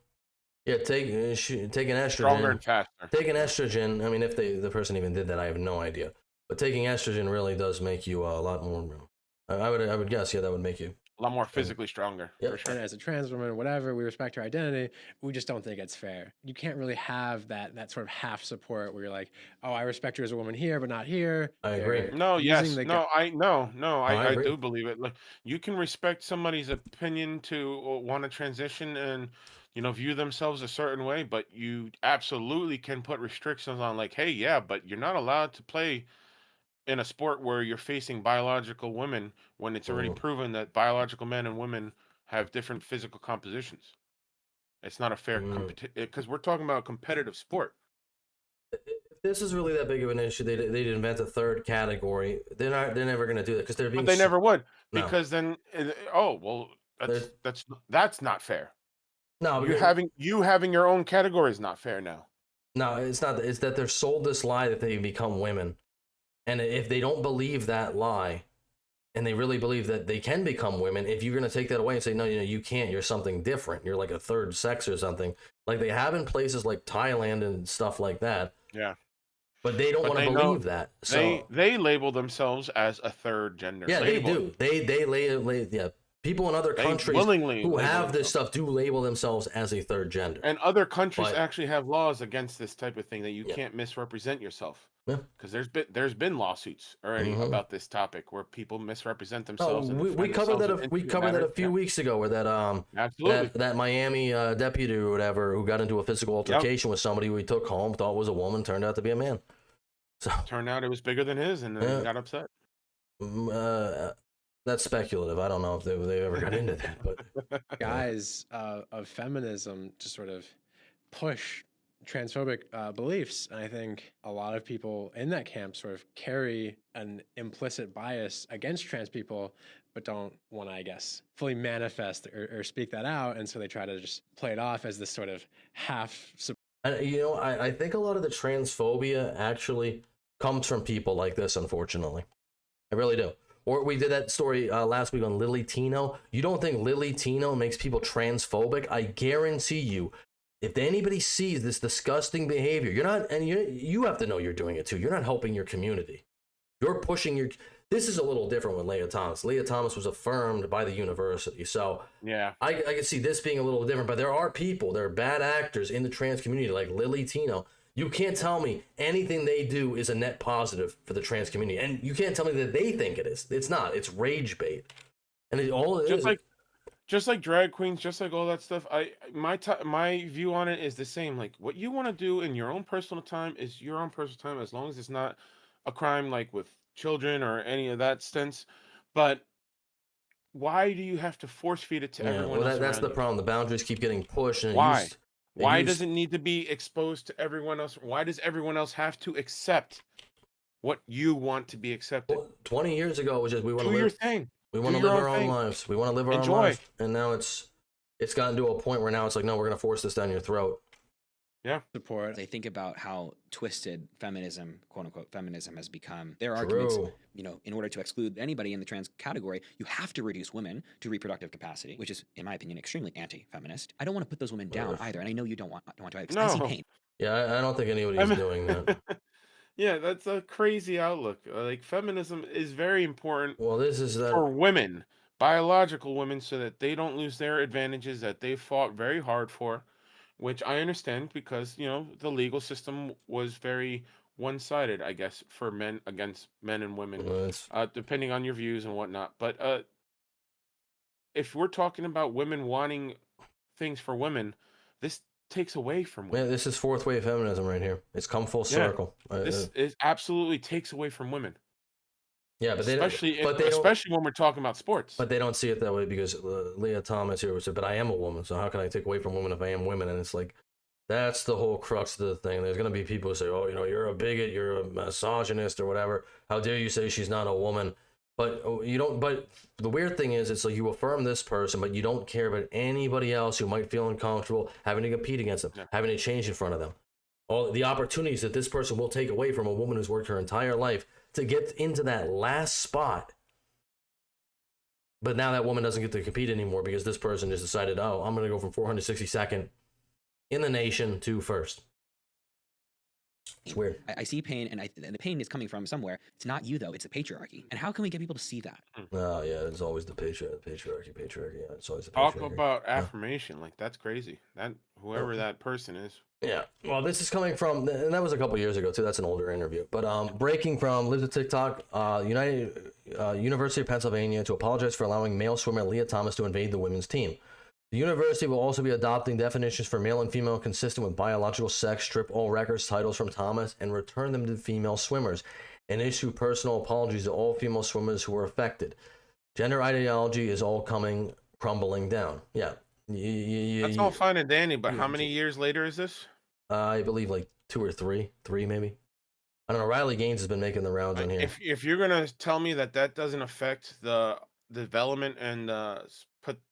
Yeah, take an estrogen. Stronger and faster. Take an estrogen. I mean, if the person even did that, I have no idea. But taking estrogen really does make you a lot more. I would guess, yeah, that would make you a lot more physically stronger. Yep. For sure. And as a trans woman, whatever, we respect her identity. We just don't think it's fair. You can't really have that sort of half support where you're like, oh, I respect her as a woman here, but not here. I agree. No, yes, I agree. do believe it. Like, you can respect somebody's opinion to want to transition and view themselves a certain way, but you absolutely can put restrictions on, like, hey, yeah, but you're not allowed to play in a sport where you're facing biological women when it's already proven that biological men and women have different physical compositions. It's not a fair because we're talking about a competitive sport. If this is really that big of an issue, they'd invent a third category. They're never going to do that because they're being. But they never would, No. because then that's not fair. No, you having your own category is not fair now. No, it's not. It's that they're sold this lie that they become women. And if they don't believe that lie, and they really believe that they can become women, if you're going to take that away and say, no, you can't, you're something different, you're like a third sex or something, like they have in places like Thailand and stuff like that. Yeah. But they don't want to believe that. So they label themselves as a third gender. Yeah, label. they do. Yeah. People in other countries who have this stuff do label themselves as a third gender. And other countries actually have laws against this type of thing, that you can't misrepresent yourself. Yeah. Because there's been lawsuits already about this topic where people misrepresent themselves. We covered that a few weeks ago, where that Miami deputy or whatever who got into a physical altercation with somebody who he took home, thought was a woman, turned out to be a man. So turned out it was bigger than his, and then he got upset. That's speculative. I don't know if they ever got into that, but guys of feminism just sort of push transphobic beliefs, and I think a lot of people in that camp sort of carry an implicit bias against trans people, but don't want to, I guess, fully manifest or speak that out, and so they try to just play it off as this sort of half. I think a lot of the transphobia actually comes from people like this, unfortunately. I really do. Or we did that story last week on Lily Tino. You don't think Lily Tino makes people transphobic? I guarantee you, if anybody sees this disgusting behavior, you're not, and you have to know you're doing it too. You're not helping your community. You're pushing your. This is a little different with Lia Thomas. Lia Thomas was affirmed by the university, so yeah, I can see this being a little different. But there are bad actors in the trans community like Lily Tino. You can't tell me anything they do is a net positive for the trans community, and you can't tell me that they think it is. It's not. It's rage bait, and just like drag queens, just like all that stuff. My view on it is the same. Like, what you want to do in your own personal time is your own personal time, as long as it's not a crime like with children or any of that sense. But why do you have to force feed it to Yeah, everyone well, else that's around the you? problem. The boundaries keep getting pushed, and Why? it Why used does it need to be exposed to everyone else? Why does everyone else have to accept what you want to be accepted? 20 years ago it was just we want to Do your live, thing. we Do want to your live own our own thing. lives. We want to live our own Enjoy. lives, and now it's gotten to a point where now it's like, no, we're gonna force this down your throat. Yeah. Support. They think about how twisted feminism, quote unquote, feminism has become. Their arguments, you know, in order to exclude anybody in the trans category, you have to reduce women to reproductive capacity, which is, in my opinion, extremely anti-feminist. I don't want to put those women down either, and I know you don't want to either. 'Cause I see No. pain. Yeah, I don't think anybody's doing that. Yeah, that's a crazy outlook. Like feminism is very important Well, this is for women, biological women, so that they don't lose their advantages that they fought very hard for, which I understand because, you know, the legal system was very one-sided, I guess, for men against men and women, depending on your views and whatnot. But if we're talking about women wanting things for women, this takes away from women. Yeah, this is fourth wave feminism right here. It's come full circle. This is absolutely takes away from women. Yeah, but especially they especially when we're talking about sports. But they don't see it that way because Lia Thomas here said, "But I am a woman, so how can I take away from women if I am women?" And it's like, that's the whole crux of the thing. There's gonna be people who say, "Oh, you know, you're a bigot, you're a misogynist, or whatever. How dare you say she's not a woman?" But you don't. But the weird thing is, it's like you affirm this person, but you don't care about anybody else who might feel uncomfortable having to compete against them, having to change in front of them. All the opportunities that this person will take away from a woman who's worked her entire life to get into that last spot. But now that woman doesn't get to compete anymore because this person has decided, oh, I'm going to go from 462nd in the nation to first. It's weird. I see pain, and the pain is coming from somewhere. It's not you, though. It's the patriarchy. And how can we get people to see that? Oh, yeah, it's always the patriarchy. Yeah, it's always the Talk patriarchy. about affirmation. Like, that's crazy. That whoever that person is. Yeah, well, this is coming from, and that was a couple years ago too. That's an older interview. But breaking from Live to TikTok, University of Pennsylvania to apologize for allowing male swimmer Lia Thomas to invade the women's team. The university will also be adopting definitions for male and female consistent with biological sex, strip all records titles from Thomas, and return them to female swimmers, and issue personal apologies to all female swimmers who were affected. Gender ideology is all crumbling down. Yeah. That's all fine and dandy, but how many years later is this? I believe like 2 or 3 maybe. I don't know. Riley Gaines has been making the rounds on here. If you're gonna tell me that doesn't affect the development and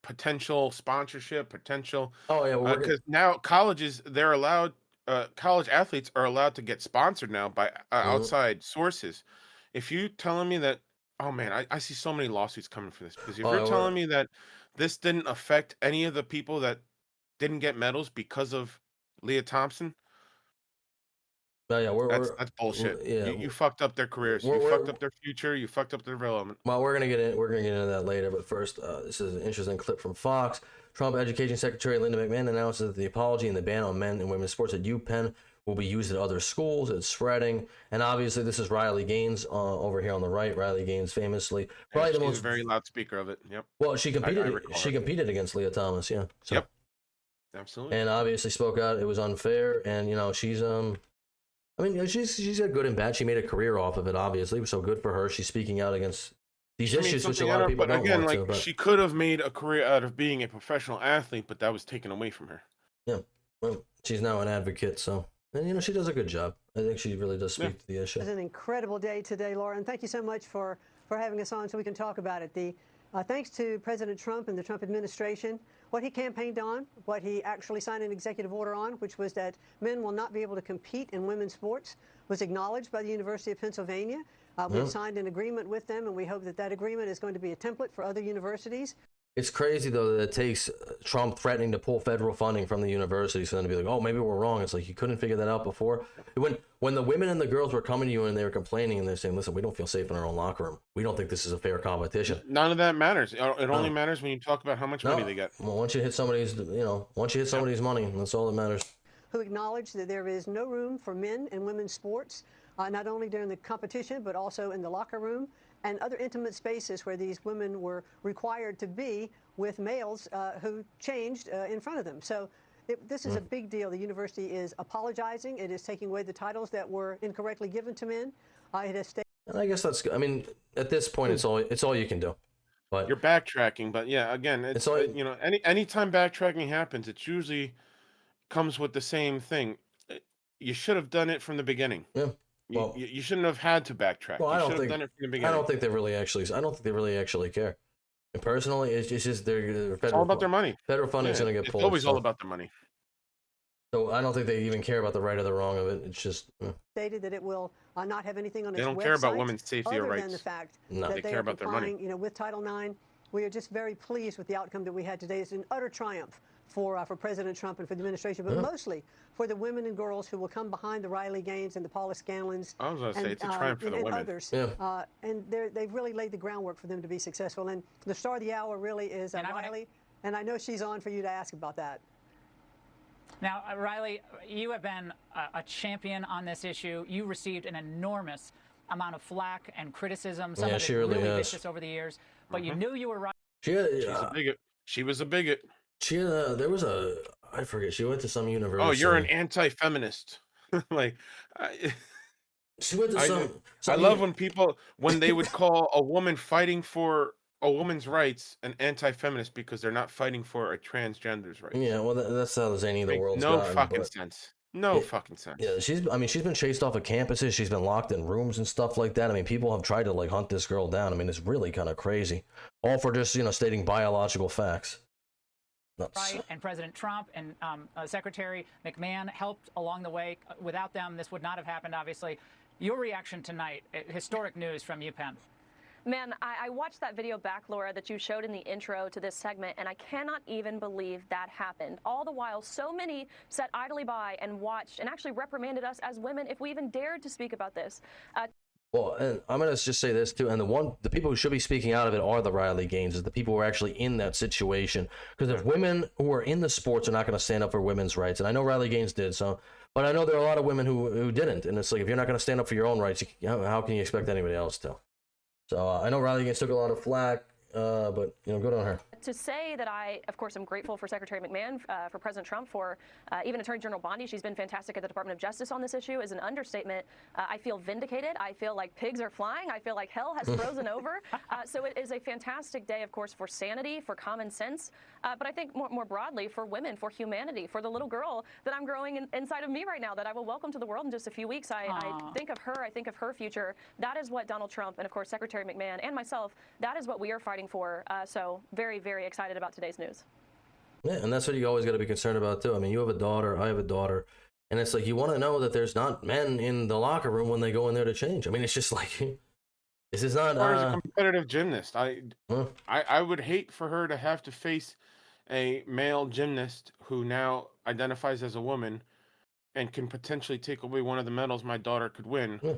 potential sponsorship, potential. Oh yeah, because now colleges they're allowed. College athletes are allowed to get sponsored now by outside sources. If you telling me that, oh man, I see so many lawsuits coming for this because if you're telling me that this didn't affect any of the people that didn't get medals because of Lia Thompson. Yeah, that's bullshit. Yeah, you fucked up their careers. You fucked up their future. You fucked up their development. Well, we're gonna get into that later. But first, this is an interesting clip from Fox. Trump Education Secretary Linda McMahon announces that the apology and the ban on men and women's sports at UPenn will be used at other schools. It's spreading, and obviously, this is Riley Gaines over here on the right. Riley Gaines, famously, probably the most a very loud speaker of it. Yep. Well, she competed. She competed against Lia Thomas. Yeah. So. Yep. Absolutely. And obviously spoke out. It was unfair, and you know she's I mean she's got good and bad. She made a career off of it, obviously, so good for her. She's speaking out against these issues, which a lot of people don't want to. But she could have made a career out of being a professional athlete, but that was taken away from her. Yeah. Well, she's now an advocate, so and you know she does a good job. I think she really does speak to the issue. It's an incredible day today, Laura, and thank you so much for having us on so we can talk about it. Thanks to President Trump and the Trump administration, what he campaigned on, what he actually signed an executive order on, which was that men will not be able to compete in women's sports, was acknowledged by the University of Pennsylvania. We've signed an agreement with them, and we hope that agreement is going to be a template for other universities. It's crazy, though, that it takes Trump threatening to pull federal funding from the university for them to be like, oh, maybe we're wrong. It's like you couldn't figure that out before. When the women and the girls were coming to you and they were complaining and they're saying, listen, we don't feel safe in our own locker room. We don't think this is a fair competition. None of that matters. It only matters when you talk about how much money they get. Well, once you hit somebody's money, that's all that matters. Who acknowledged that there is no room for men and women's sports, not only during the competition, but also in the locker room and other intimate spaces where these women were required to be with males who changed in front of them. So this is a big deal. The university is apologizing. It is taking away the titles that were incorrectly given to men. It has And I guess at this point, it's all you can do. But you're backtracking. But yeah, again, it's like, you know, anytime backtracking happens, it usually comes with the same thing. You should have done it from the beginning. Yeah. Well, you shouldn't have had to backtrack. Well, You should have done it from the beginning. I don't think they really actually care. And personally, it's just their It's all about their money. Federal funding is going to get pulled. It's always all about the money. So I don't think they even care about the right or the wrong of it. It's just stated that it will not have anything on its website. They don't care about women's safety or other rights. than the fact No. that They they care are about their money. complying, with Title IX. We are just very pleased with the outcome that we had today. It's an utter triumph for President Trump and for the administration, but mostly for the women and girls who will come behind the Riley Gaines and the Paula Scanlons. I was going to say, it's a triumph for the women. Others. And they've really laid the groundwork for them to be successful. And the star of the hour really is Riley. And I know she's on for you to ask about that. Now, Riley, you have been a champion on this issue. You received an enormous amount of flack and criticism. Some of it really vicious over the years. But you knew you were right. She's a bigot. She was a bigot. There was I forget. She went to some university. Oh, you're an anti-feminist. She went to some. I love when they would call a woman fighting for a woman's rights an anti-feminist because they're not fighting for a transgender's rights. Yeah, well, that's how zany the world's no gotten, fucking sense. No fucking sense. Yeah, she's been chased off of campuses. She's been locked in rooms and stuff like that. I mean, people have tried to hunt this girl down. I mean, it's really kind of crazy. All for just stating biological facts. Nuts. Right, and President Trump and Secretary McMahon helped along the way. Without them, this would not have happened, obviously. Your reaction tonight, historic news from UPenn. Man, I watched that video back, Laura, that you showed in the intro to this segment, and I cannot even believe that happened. All the while, so many sat idly by and watched and actually reprimanded us as women if we even dared to speak about this. Well, and I'm going to just say this, too, and the people who should be speaking out of it are the Riley Gaines, the people who are actually in that situation. Because if women who are in the sports are not going to stand up for women's rights, and I know Riley Gaines did, but I know there are a lot of women who didn't, and it's like, if you're not going to stand up for your own rights, how can you expect anybody else to? So I know Riley Gaines took a lot of flack, but good on her. To say that I, of course, am grateful for Secretary McMahon, for President Trump, for even Attorney General Bondi. She's been fantastic at the Department of Justice on this issue is an understatement. I feel vindicated. I feel like pigs are flying. I feel like hell has frozen over. So it is a fantastic day, of course, for sanity, for common sense, but I think more broadly for women, for humanity, for the little girl that I'm growing inside of me right now that I will welcome to the world in just a few weeks. I think of her. I think of her future. That is what Donald Trump and, of course, Secretary McMahon and myself, that is what we are fighting for. So very, very excited about today's news. Yeah, and that's what you always got to be concerned about, too. I mean, you have a daughter, I have a daughter, and it's like you want to know that there's not men in the locker room when they go in there to change. I mean, it's just like, this is not... As a competitive gymnast, I would hate for her to have to face a male gymnast who now identifies as a woman and can potentially take away one of the medals my daughter could win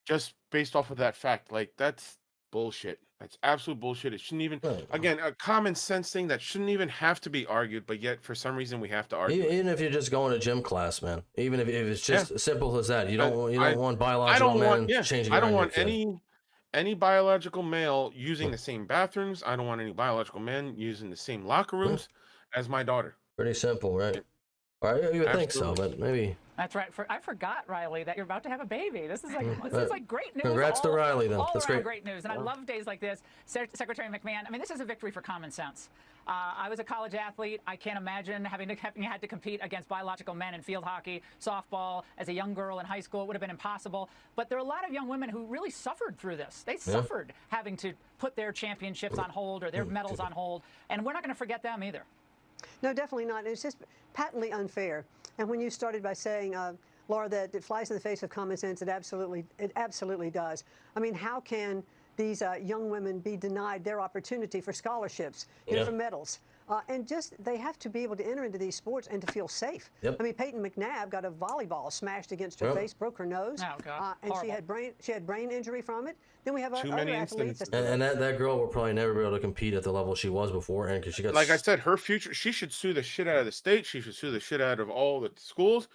just based off of that fact. Like, that's bullshit. That's absolute bullshit. It shouldn't even, again, a common sense thing that shouldn't even have to be argued, but yet for some reason we have to argue. Even if you're just going to gym class, man. Even if it's just as simple as that. You don't want biological men changing. I don't want any biological male using the same bathrooms. I don't want any biological men using the same locker rooms as my daughter. Pretty simple, right? All right, you would think so, but maybe. That's right. I forgot, Riley, that you're about to have a baby. This is like great news. Congrats to Riley, then. That's great news. And I love days like this. Secretary McMahon, I mean, this is a victory for common sense. I was a college athlete. I can't imagine having had to compete against biological men in field hockey, softball. As a young girl in high school, it would have been impossible. But there are a lot of young women who really suffered through this. They suffered having to put their championships on hold or their medals on hold. And we're not going to forget them either. No, definitely not. It's just patently unfair. And when you started by saying, Laura, that it flies in the face of common sense, it absolutely does. I mean, how can these young women be denied their opportunity for scholarships, for medals? And just they have to be able to enter into these sports and to feel safe. I mean, Peyton McNabb got a volleyball smashed against her face, broke her nose, and she had brain injury from it. Then we have other athletes. And that girl will probably never be able to compete at the level she was before, and because she got like I said, her future. She should sue the shit out of the state. She should sue the shit out of all the schools.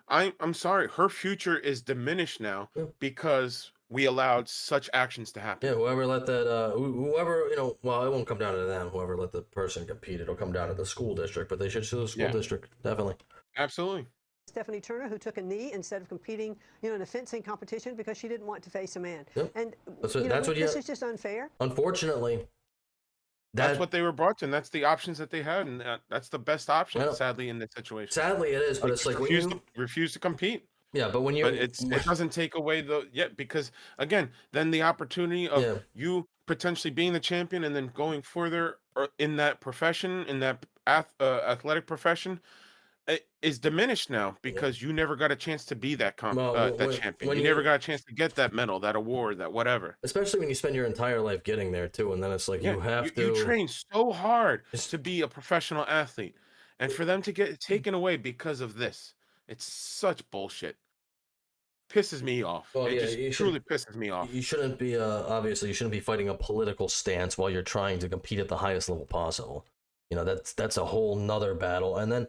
I'm sorry, her future is diminished now because we allowed such actions to happen. Yeah, whoever let that, whoever, well, it won't come down to them. Whoever let the person compete, it'll come down to the school district, but they should sue the school district, definitely. Absolutely. Stephanie Turner, who took a knee instead of competing, in a fencing competition because she didn't want to face a man. And this is just unfair. Unfortunately, That's what they were brought to, and that's the options that they had, and that's the best option, sadly, in this situation. Sadly, it is, but it's like refuse to compete. Yeah, but when it doesn't take away because again, then the opportunity of you potentially being the champion and then going further in that profession, in that athletic profession, is diminished now because you never got a chance to be that champion. You never got a chance to get that medal, that award, that whatever. Especially when you spend your entire life getting there too, and then it's like you train so hard to be a professional athlete, and for them to get it taken away because of this, it's such bullshit. Pisses me off. Well, it truly pisses me off. You shouldn't be obviously you shouldn't be fighting a political stance while you're trying to compete at the highest level possible. You know, that's a whole nother battle, and then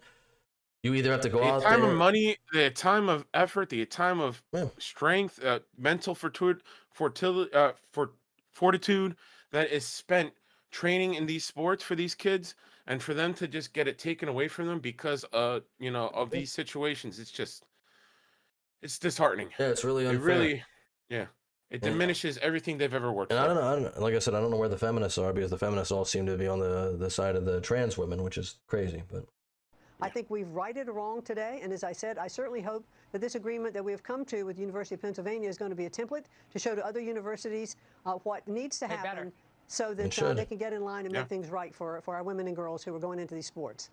you either have to go out there. The time of money, the time of effort, the time of strength, mental fortitude that is spent training in these sports for these kids, and for them to just get it taken away from them because of these situations, it's disheartening. Yeah, it's really unfair. It really, it diminishes everything they've ever worked and for. I don't know, like I said, I don't know where the feminists are, because the feminists all seem to be on the side of the trans women, which is crazy, but. I think we've righted a wrong today, and as I said, I certainly hope that this agreement that we have come to with the University of Pennsylvania is going to be a template to show to other universities what needs to happen so that they can get in line and make things right for our women and girls who are going into these sports.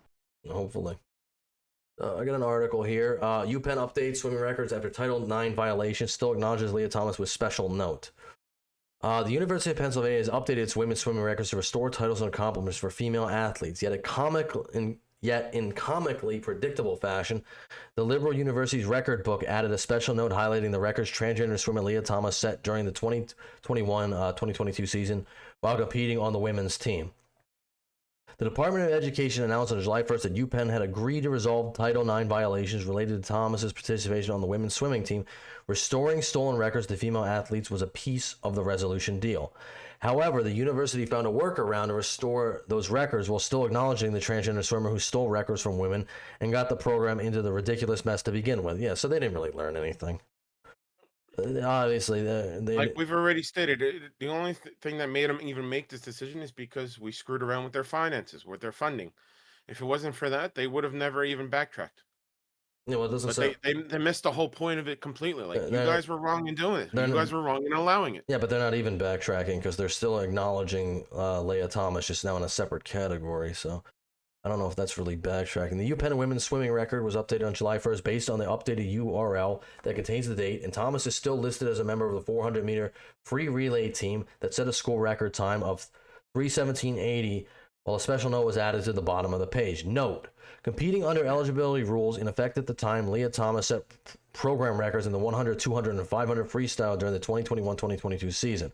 Hopefully. I got an article here. UPenn updates swimming records after Title IX violations, still acknowledges Lia Thomas with special note. The University of Pennsylvania has updated its women's swimming records to restore titles and accomplishments for female athletes, yet in comically predictable fashion, the liberal university's record book added a special note highlighting the records transgender swimmer Lia Thomas set during the 2021-2022 season while competing on the women's team. The Department of Education announced on July 1st that UPenn had agreed to resolve Title IX violations related to Thomas's participation on the women's swimming team. Restoring stolen records to female athletes was a piece of the resolution deal. However, the university found a workaround to restore those records while still acknowledging the transgender swimmer who stole records from women and got the program into the ridiculous mess to begin with. Yeah, so they didn't really learn anything. Obviously, they like we've already stated, the only thing that made them even make this decision is because we screwed around with their finances, with their funding. If it wasn't for that, they would have never even backtracked. Yeah, well, it doesn't say they missed the whole point of it completely. Like, you guys were wrong in doing it. You guys were wrong in allowing it. Yeah, but they're not even backtracking because they're still acknowledging Lia Thomas, just now in a separate category. So I don't know if that's really backtracking. The UPenn women's swimming record was updated on July 1st based on the updated URL that contains the date, and Thomas is still listed as a member of the 400-meter free relay team that set a school record time of 3:17:80, while a special note was added to the bottom of the page. Note: competing under eligibility rules in effect at the time, Lia Thomas set program records in the 100, 200, and 500 freestyle during the 2021-2022 season.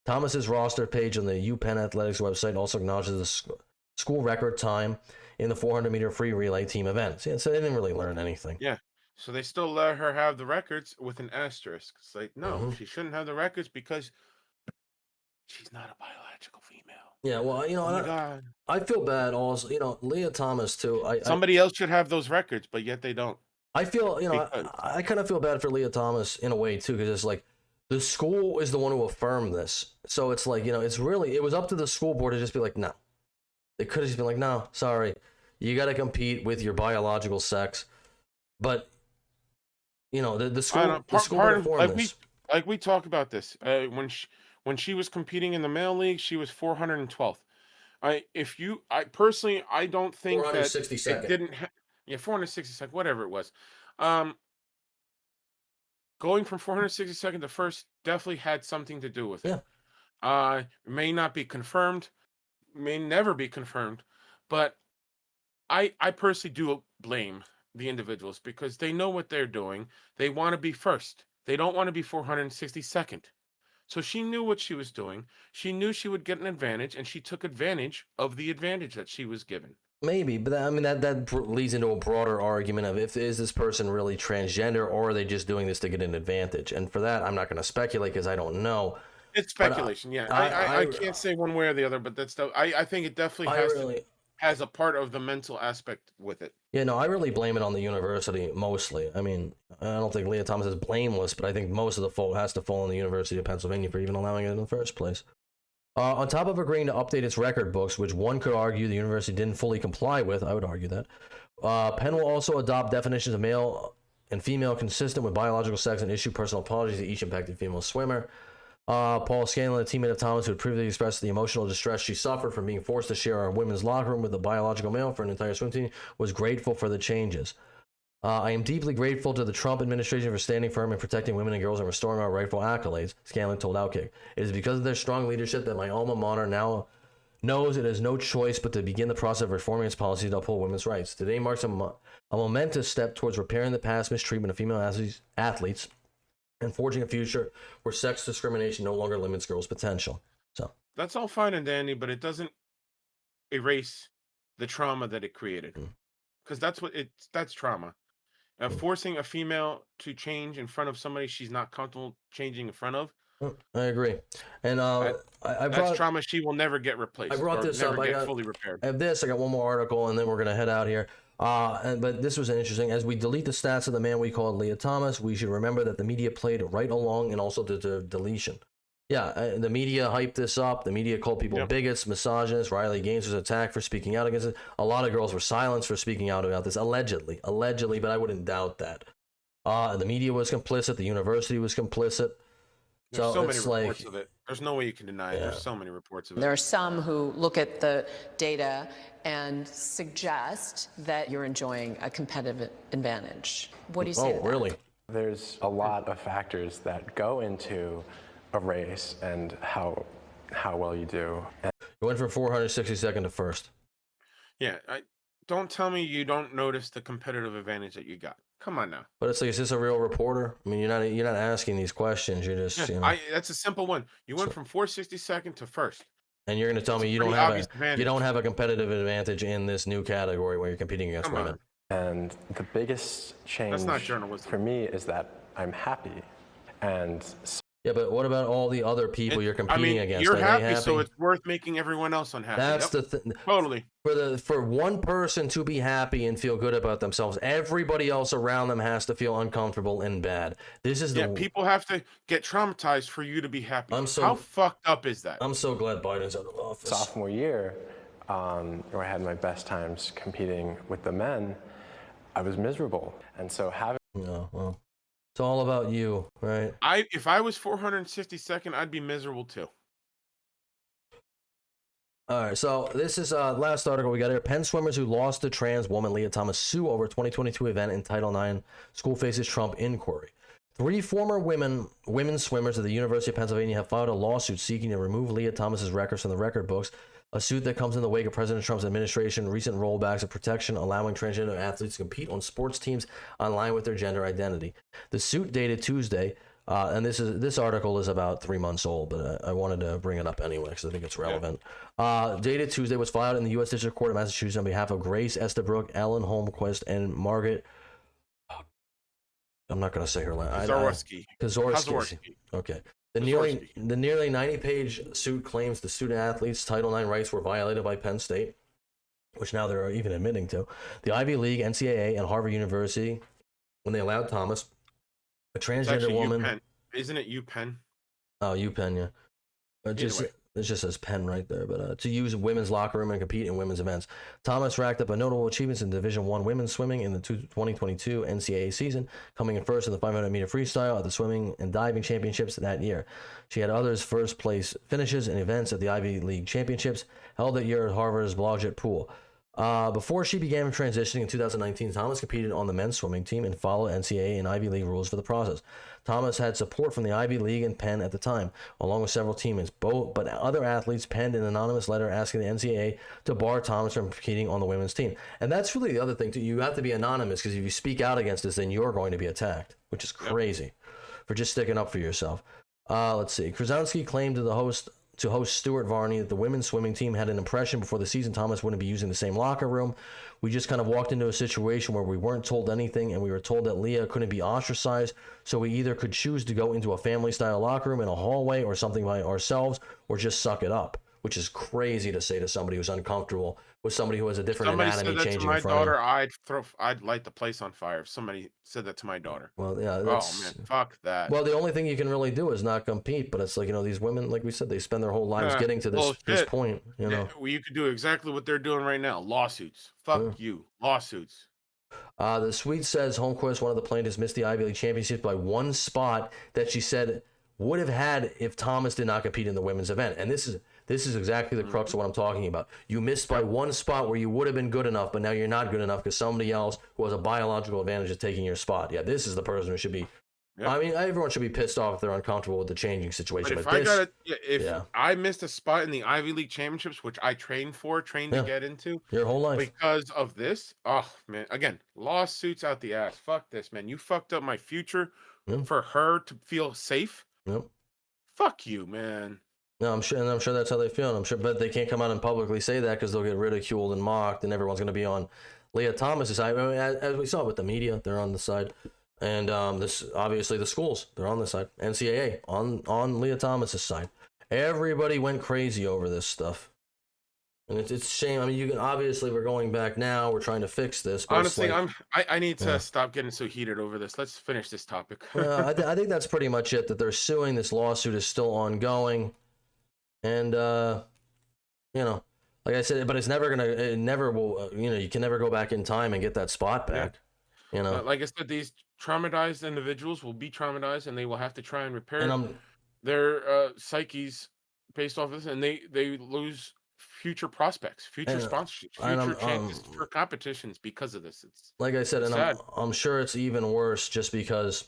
Thomas's roster page on the UPenn Athletics website also acknowledges the school record time in the 400-meter free relay team events. Yeah, so they didn't really learn anything. Yeah, so they still let her have the records with an asterisk. It's like, no, she shouldn't have the records because she's not a biological female. Yeah, well, you know, I feel bad also. You know, Lia Thomas too. Somebody else should have those records, but yet they don't. I feel, you know, I kind of feel bad for Lia Thomas in a way too, because it's like the school is the one who affirmed this. So it's like, you know, it was up to the school board to just be like, no. They could have just been like, no, sorry, you got to compete with your biological sex. But, you know, the school, affirmed this. Like we talk about this. When she was competing in the male league, she was 412th. I personally, I don't think that it didn't. 462nd, whatever it was. Going from 462nd to first definitely had something to do with it. Yeah. May not be confirmed, may never be confirmed, but I personally do blame the individuals because they know what they're doing. They want to be first. They don't want to be 462nd. So she knew what she was doing. She knew she would get an advantage, and she took advantage of the advantage that she was given. Maybe, but I mean that leads into a broader argument of is this person really transgender, or are they just doing this to get an advantage? And for that, I'm not going to speculate because I don't know. It's speculation, yeah. I can't say one way or the other, but I think it definitely has a part of the mental aspect with it. Yeah, no, I really blame it on the university mostly. I mean, I don't think Lia Thomas is blameless, but I think most of the fault has to fall on the University of Pennsylvania for even allowing it in the first place. On top of agreeing to update its record books, which one could argue the university didn't fully comply with, I would argue that, Penn will also adopt definitions of male and female consistent with biological sex and issue personal apologies to each impacted female swimmer. Paul Scanlon, a teammate of Thomas, who had previously expressed the emotional distress she suffered from being forced to share a women's locker room with a biological male for an entire swim team, was grateful for the changes. I am deeply grateful to the Trump administration for standing firm in protecting women and girls and restoring our rightful accolades, Scanlon told Outkick. It is because of their strong leadership that my alma mater now knows it has no choice but to begin the process of reforming its policies to uphold women's rights. Today marks a momentous step towards repairing the past mistreatment of female athletes and forging a future where sex discrimination no longer limits girls' potential. So that's all fine and dandy, but it doesn't erase the trauma that it created, because that's trauma. Forcing a female to change in front of somebody she's not comfortable changing in front of. I agree, and that's trauma she will never get replaced. I brought this up. Fully repaired. I have this. I got one more article, and then we're gonna head out here. But this was interesting. As we delete the stats of the man we called Lia Thomas, we should remember that the media played right along and also the deletion. Yeah, the media hyped this up. The media called people bigots, misogynists. Riley Gaines was attacked for speaking out against it. A lot of girls were silenced for speaking out about this, allegedly, but I wouldn't doubt that. The media was complicit. The university was complicit. There's so many reports of it. There's no way you can deny it. There's so many reports of it. There are some who look at the data and suggest that you're enjoying a competitive advantage. What do you say to that? Really? There's a lot of factors that go into a race and how well you do. You went from 462nd to first. Yeah, don't tell me you don't notice the competitive advantage that you got. Come on now. But it's like, is this a real reporter? I mean, you're not asking these questions. You're just, that's a simple one. You went from 462nd to first. And you're going to tell me you don't have a competitive advantage in this new category where you're competing against women. And the biggest change for me is that I'm happy. And yeah, but what about all the other people you're competing against? You're happy, so it's worth making everyone else unhappy. That's the thing. Totally. For one person to be happy and feel good about themselves, everybody else around them has to feel uncomfortable and bad. This is people have to get traumatized for you to be happy. How fucked up is that? I'm so glad Biden's out of office. Sophomore year, where I had my best times competing with the men, I was miserable, and so having it's all about you, right? If I was 462nd, I'd be miserable too. All right, so this is last article we got here. Penn swimmers who lost to trans woman Lia Thomas sue over 2022 event in Title IX school faces Trump inquiry. 3 former women swimmers at the University of Pennsylvania have filed a lawsuit seeking to remove Lia Thomas's records from the record books, a suit that comes in the wake of President Trump's administration recent rollbacks of protection allowing transgender athletes to compete on sports teams online with their gender identity. The suit dated Tuesday, and this article is about 3 months old, but I wanted to bring it up anyway because I think it's relevant. Dated Tuesday, was filed in the U.S. District Court of Massachusetts on behalf of Grace Estabrook, Ellen Holmquist, and Margaret. I'm not going to say her last name. Kaczorski. Okay. The nearly 90-page suit claims the student athletes' Title IX rights were violated by Penn State, which now they're even admitting to, the Ivy League, NCAA, and Harvard University when they allowed Thomas, a transgender woman. UPenn. Isn't it UPenn? Oh, UPenn, yeah. It just says Penn right there, but to use a women's locker room and compete in women's events. Thomas racked up notable achievements in Division I women's swimming in the 2022 NCAA season, coming in first in the 500-meter freestyle at the swimming and diving championships that year. She had others first-place finishes in events at the Ivy League championships held that year at Harvard's Blodgett Pool. Before she began transitioning in 2019, Thomas competed on the men's swimming team and followed NCAA and Ivy League rules for the process. Thomas had support from the Ivy League and Penn at the time, along with several teammates. But other athletes penned an anonymous letter asking the NCAA to bar Thomas from competing on the women's team. And that's really the other thing, too. You have to be anonymous because if you speak out against this, then you're going to be attacked, which is crazy for just sticking up for yourself. Let's see. Krasowski claimed to host Stuart Varney that the women's swimming team had an impression before the season Thomas wouldn't be using the same locker room. We just kind of walked into a situation where we weren't told anything, and we were told that Lia couldn't be ostracized, so we either could choose to go into a family-style locker room in a hallway or something by ourselves, or just suck it up, which is crazy to say to somebody who's uncomfortable with somebody who has a different Somebody anatomy said that to changing my in front of you. daughter, I'd light the place on fire. If somebody said that to my daughter. Well, yeah, Oh man, fuck that. Well, the only thing you can really do is not compete. But it's like, these women, like we said, they spend their whole lives getting to this point. Well, you could do exactly what they're doing right now. Lawsuits. Fuck you. Lawsuits. The Swede says Holmquist, one of the plaintiffs, missed the Ivy League championship by one spot that she said would have had if Thomas did not compete in the women's event. And this is exactly the crux of what I'm talking about. You missed by one spot where you would have been good enough, but now you're not good enough because somebody else who has a biological advantage is taking your spot. Yeah, this is the person who should be. Yep. I mean, everyone should be pissed off if they're uncomfortable with the changing situation. But if I missed a spot in the Ivy League championships, which I trained to get into your whole life because of this, oh man, again, lawsuits out the ass. Fuck this, man. You fucked up my future for her to feel safe. Yep. Fuck you, man. No, I'm sure that's how they feel. I'm sure, but they can't come out and publicly say that because they'll get ridiculed and mocked, and everyone's going to be on Lia Thomas's side. I mean, as we saw with the media, they're on the side, and this obviously the schools, they're on the side. NCAA on Lia Thomas's side. Everybody went crazy over this stuff, and it's a shame. I mean, obviously we're going back now. We're trying to fix this. But honestly, I need to stop getting so heated over this. Let's finish this topic. I think that's pretty much it. That they're suing. This lawsuit is still ongoing. And, like I said, but it never will, you can never go back in time and get that spot back, Like I said, these traumatized individuals will be traumatized and they will have to try and repair their psyches based off of this, and they lose future prospects, future sponsorships, future chances for competitions because of this. It's like I said, and I'm sure it's even worse just because,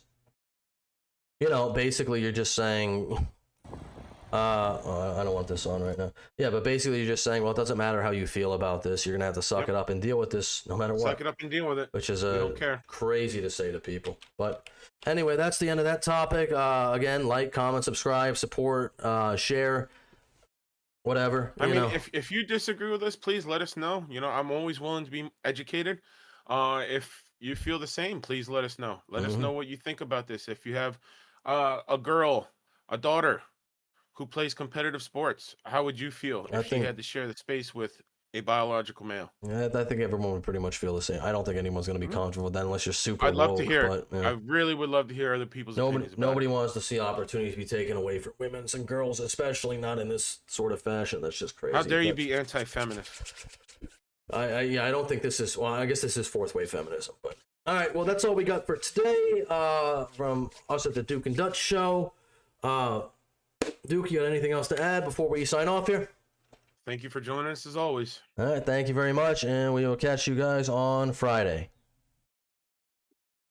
basically you're just saying... I don't want this on right now. Yeah, but basically you're just saying, well, it doesn't matter how you feel about this. You're going to have to suck it up and deal with this no matter what. Suck it up and deal with it. Which is don't care. Crazy to say to people. But anyway, that's the end of that topic. Again, like, comment, subscribe, support, share, whatever. I mean, if you disagree with us, please let us know. I'm always willing to be educated. If you feel the same, please let us know. Let us know what you think about this. If you have a girl, a daughter who plays competitive sports, how would you feel if she had to share the space with a biological male? Yeah, I think everyone would pretty much feel the same. I don't think anyone's going to be comfortable with that unless you're super I'd love woke, to hear but, it. I really would love to hear other people's opinions about nobody wants to see opportunities be taken away from women and girls, especially not in this sort of fashion. That's just crazy. How dare you be anti-feminist? I don't think this is... Well, I guess this is fourth wave feminism, but... All right, well, that's all we got for today from us at the Duke and Dutch Show. Duke, you got anything else to add before we sign off here? Thank you for joining us as always. All right, thank you very much, and we will catch you guys on Friday.